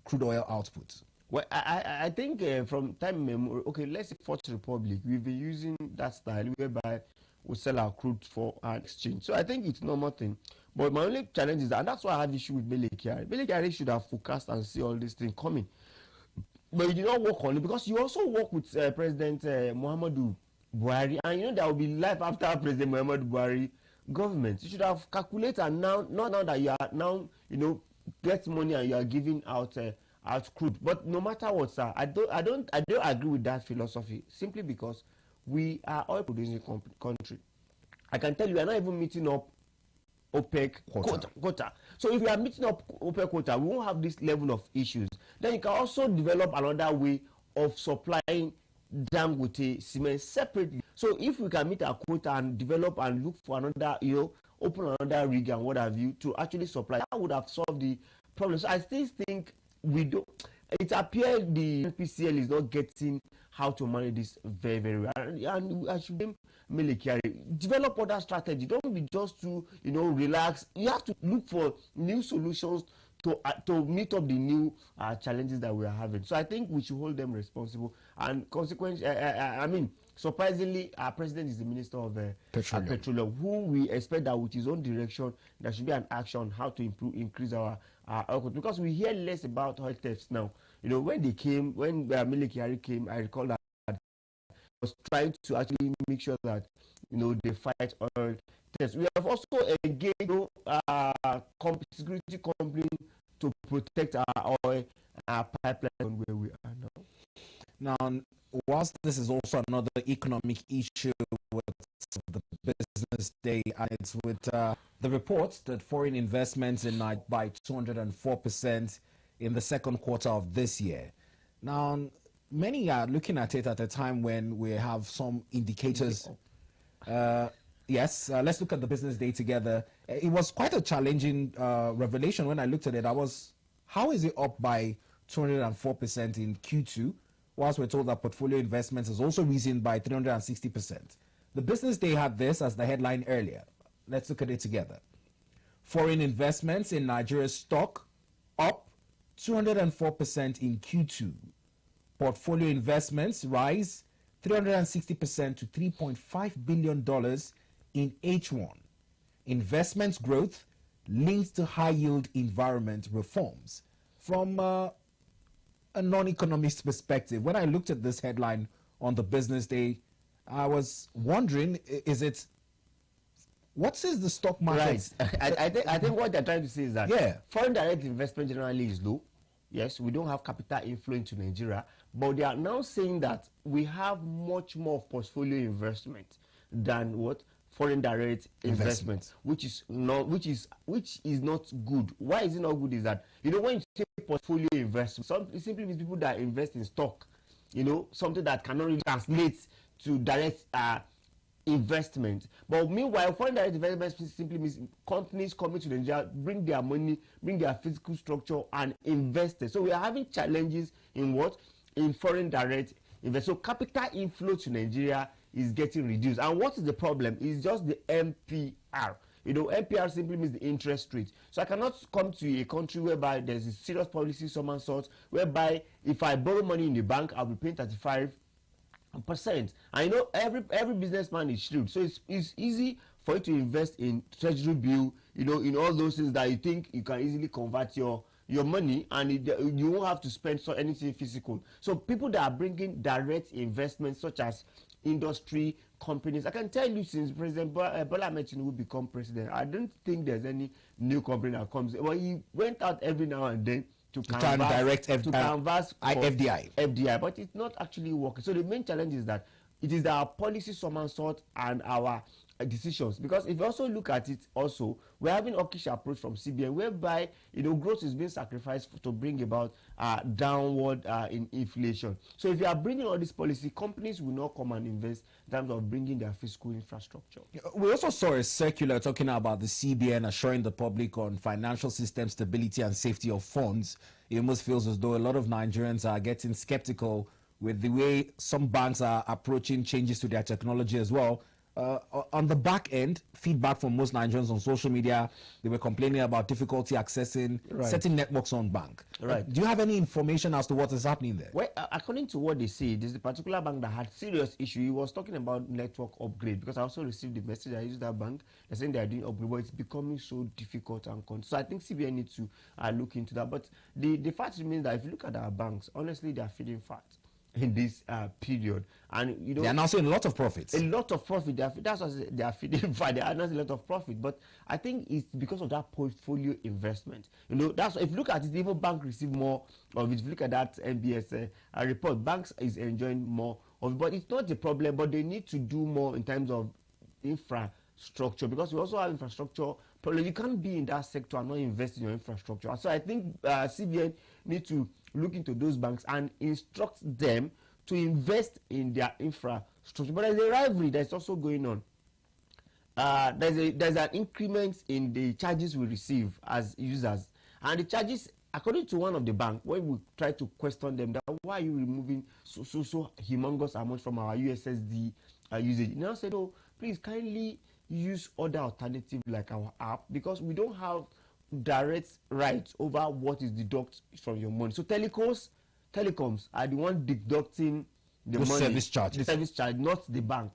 crude oil output? Well, I think from time memory, okay, let's say Fourth Republic, we've been using that style whereby we sell our crude for an exchange. So I think it's normal thing. But my only challenge is that, and that's why I have issue with Mele Kyari. Mele Kyari should have focused and see all these things coming. But you did not work on it because you also work with President Muhammadu Buhari, and you know there will be life after President Muhammadu Buhari government. You should have calculated, and now, not now that you are now, you know, get money and you are giving out out crude. But no matter what, sir, I don't agree with that philosophy, simply because we are oil producing country. I can tell you, we are not even meeting up OPEC quota. So if we are meeting up OPEC quota, we won't have this level of issues. Then you can also develop another way of supplying Dangote cement separately. So if we can meet our quota and develop and look for another, you know, open another rig and what have you to actually supply, that would have solved the problem. So I still think we don't. It appears the NPCL is not getting how to manage this very, very well. And I should blame Mele Kyari. Develop other strategy. Don't be just to, you know, relax. You have to look for new solutions to meet up the new challenges that we are having. So I think we should hold them responsible. And consequently, I mean, surprisingly, our president is the minister of petroleum, who we expect that with his own direction, there should be an action on how to increase our oil, because we hear less about oil thefts now. You know, when they came, when Mele Kyari came, I recall that was trying to actually make sure that, you know, they fight oil thefts. We have also engaged, you know, security company to protect our oil pipeline where we are now. Now, whilst this is also another economic issue with the business day, and it's with the reports that foreign investments in Nigeria by 204% in the second quarter of this year. Now, many are looking at it at a time when we have some indicators. Yes, let's look at the business day together. It was quite a challenging revelation when I looked at it. How is it up by 204% in Q2, whilst we're told that portfolio investments has also risen by 360%? The business day had this as the headline earlier. Let's look at it together. Foreign investments in Nigeria's stock up 204% in Q2. Portfolio investments rise 360% to $3.5 billion in H1. Investments growth links to high-yield environment reforms. From a non-economist perspective, when I looked at this headline on the business day, I was wondering, what says the stock market? Right. I think what they're trying to say is that foreign direct investment generally is low. Yes, we don't have capital inflow into Nigeria, but they are now saying that we have much more portfolio investment than what foreign direct investment, which is not good. Why is it not good? Is that, you know, when you say portfolio investment, it simply means people that invest in stock, you know, something that cannot really translate to direct investment. But meanwhile, foreign direct investment simply means companies coming to Nigeria, bring their money, bring their physical structure and invest it. So we are having challenges in what? In foreign direct investment. So capital inflow to Nigeria is getting reduced. And what is the problem? It's just the MPR. You know, MPR simply means the interest rate. So I cannot come to a country whereby there's a serious policy someone sorts, whereby if I borrow money in the bank, I'll be paying 35%. I know every businessman is shrewd, so it's easy for you to invest in treasury bill, you know, in all those things that you think you can easily convert your money, and you won't have to spend anything physical. So people that are bringing direct investments, such as industry companies, I can tell you, since President Bola Ahmed Tinubu become president, I don't think there's any new company that comes. Well, he went out every now and then to canvas FDI, but it's not actually working. So the main challenge is that it is our policy someone sort and our decisions. Because if you also look at it, also we're having hawkish approach from CBN, whereby, you know, growth is being sacrificed to bring about downward in inflation. So if you are bringing all this policy, companies will not come and invest in terms of bringing their fiscal infrastructure. We also saw a circular talking about the CBN assuring the public on financial system stability and safety of funds. It almost feels as though a lot of Nigerians are getting skeptical with the way some banks are approaching changes to their technology as well. On the back end, feedback from most Nigerians on social media, they were complaining about difficulty accessing certain networks on bank. Do you have any information as to what is happening there? Well, according to what they say, there's a particular bank that had serious issue. He was talking about network upgrade, because I also received the message. I used that bank. They're saying they are doing upgrade, but it's becoming so difficult and so I think CBN needs to look into that. But the fact remains that if you look at our banks, honestly, they are feeding fat in this period, and you know, they are announcing a lot of profits. That's why they are feeding fat. They are announcing a lot of profit, but I think it's because of that portfolio investment. You know, that's, if you look at it, even bank receive more of it. If you look at that MBS report, banks is enjoying more of it, but it's not the problem. But they need to do more in terms of infrastructure, because we also have infrastructure problem. You can't be in that sector and not invest in your infrastructure. So I think CBN need to look into those banks and instruct them to invest in their infrastructure. But there's a rivalry that's also going on. There's an increment in the charges we receive as users, and the charges, according to one of the bank, when we try to question them, that why are you removing so humongous amounts from our USSD usage, you now said, oh, please kindly use other alternatives like our app, because we don't have direct rights over what is deducted from your money. So telecoms are the one deducting the money, service charges, the service charge, not the bank.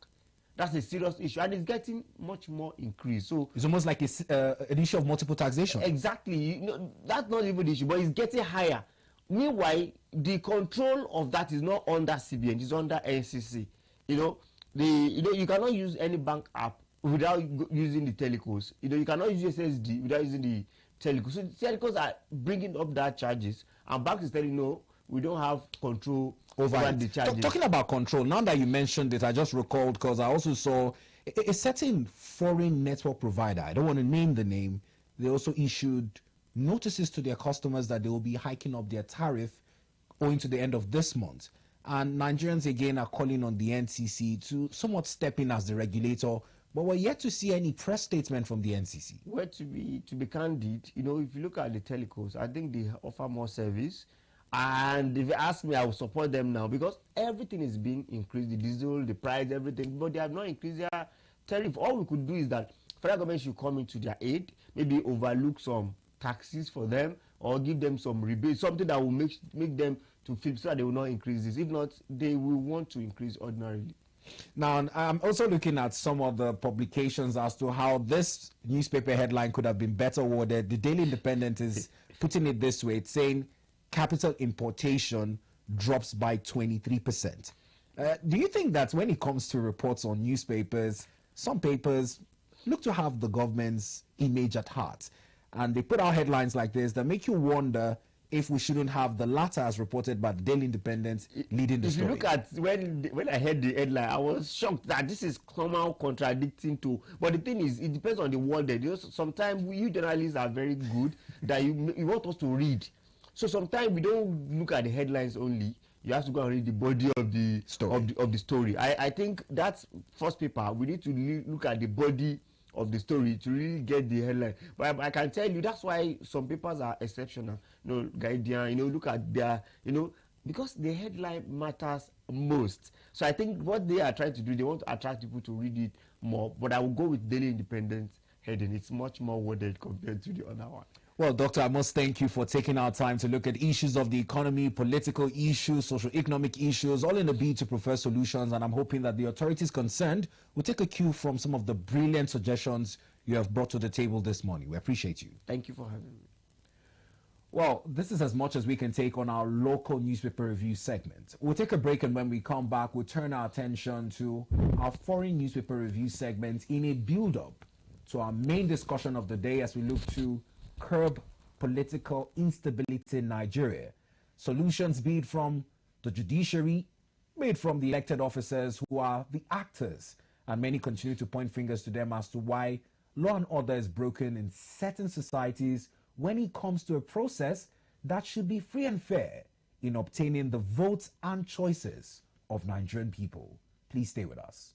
That's a serious issue, and it's getting much more increased. So it's almost like an issue of multiple taxation. Exactly. You know, that's not even the issue, but it's getting higher. Meanwhile, the control of that is not under CBN; it's under NCC. You know, you cannot use any bank app without using the telecos. You know, you cannot use SSD without using the telecos. So the telecos are bringing up that charges, and banks is telling, no, we don't have control over the charges. Talking about control, now that you mentioned it, I just recalled, because I also saw a certain foreign network provider, I don't want to name the name, they also issued notices to their customers that they will be hiking up their tariff owing to the end of this month. And Nigerians again are calling on the NCC to somewhat step in as the regulator, but we're yet to see any press statement from the NCC. Well, to be candid, you know, if you look at the telecos, I think they offer more service. And if you ask me, I will support them now, because everything is being increased, the diesel, the price, everything, but they have not increased their tariff. All we could do is that federal government should come into their aid, maybe overlook some taxes for them, or give them some rebate, something that will make them to feel, so that they will not increase this. If not, they will want to increase ordinarily. Now, I'm also looking at some of the publications as to how this newspaper headline could have been better worded. The Daily Independent is putting it this way. It's saying capital importation drops by 23%. Do you think that when it comes to reports on newspapers, some papers look to have the government's image at heart, and they put out headlines like this that make you wonder, if we shouldn't have the latter as reported by the Daily Independent leading the story. If you look at when I heard the headline, I was shocked that this is somehow contradicting to. But the thing is, it depends on the worded. You know, sometimes you journalists are very good that you want us to read. So sometimes we don't look at the headlines only. You have to go and read the body of the story. Of the story. I think that's first paper. We need to look at the body of the story to really get the headline. But I can tell you that's why some papers are exceptional. You know, Guardian, you know, look at their, you know, because the headline matters most. So I think what they are trying to do, they want to attract people to read it more. But I will go with Daily Independent heading. It's much more worded compared to the other one. Well, Doctor, I must thank you for taking our time to look at issues of the economy, political issues, socio-economic issues, all in the bid to prefer solutions. And I'm hoping that the authorities concerned will take a cue from some of the brilliant suggestions you have brought to the table this morning. We appreciate you. Thank you for having me. Well, this is as much as we can take on our local newspaper review segment. We'll take a break, and when we come back, we'll turn our attention to our foreign newspaper review segment in a build-up to our main discussion of the day as we look to curb political instability in Nigeria. Solutions be it from the judiciary, be it from the elected officers who are the actors. And many continue to point fingers to them as to why law and order is broken in certain societies when it comes to a process that should be free and fair in obtaining the votes and choices of Nigerian people. Please stay with us.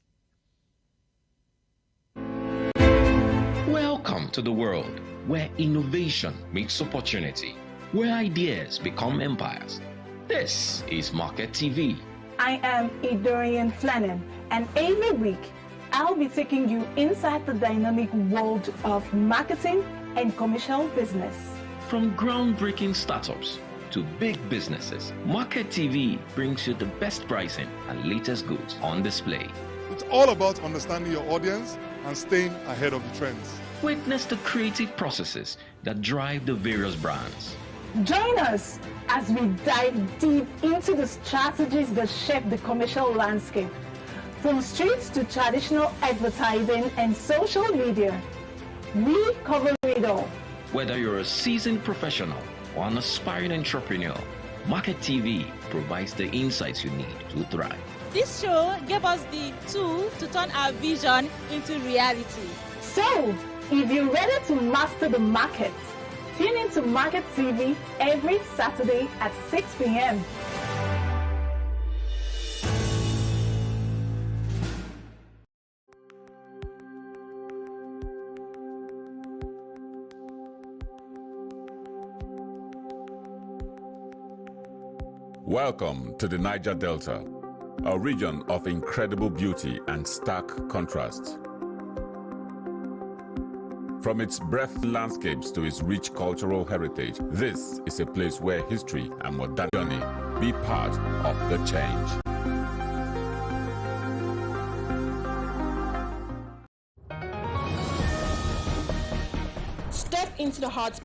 Welcome to the world where innovation meets opportunity, where ideas become empires. This is Market TV. I am Idorian Flennon, and every week I'll be taking you inside the dynamic world of marketing and commercial business. From groundbreaking startups to big businesses, Market TV brings you the best pricing and latest goods on display. It's all about understanding your audience and staying ahead of the trends. Witness the creative processes that drive the various brands. Join us as we dive deep into the strategies that shape the commercial landscape. From streets to traditional advertising and social media, we cover it all. Whether you're a seasoned professional or an aspiring entrepreneur, Market TV provides the insights you need to thrive. This show gave us the tool to turn our vision into reality. So, if you're ready to master the market, tune into Market TV every Saturday at 6 p.m. Welcome to the Niger Delta, a region of incredible beauty and stark contrast. From its breathtaking landscapes to its rich cultural heritage, this is a place where history and modernity be part of the change. Step into the heart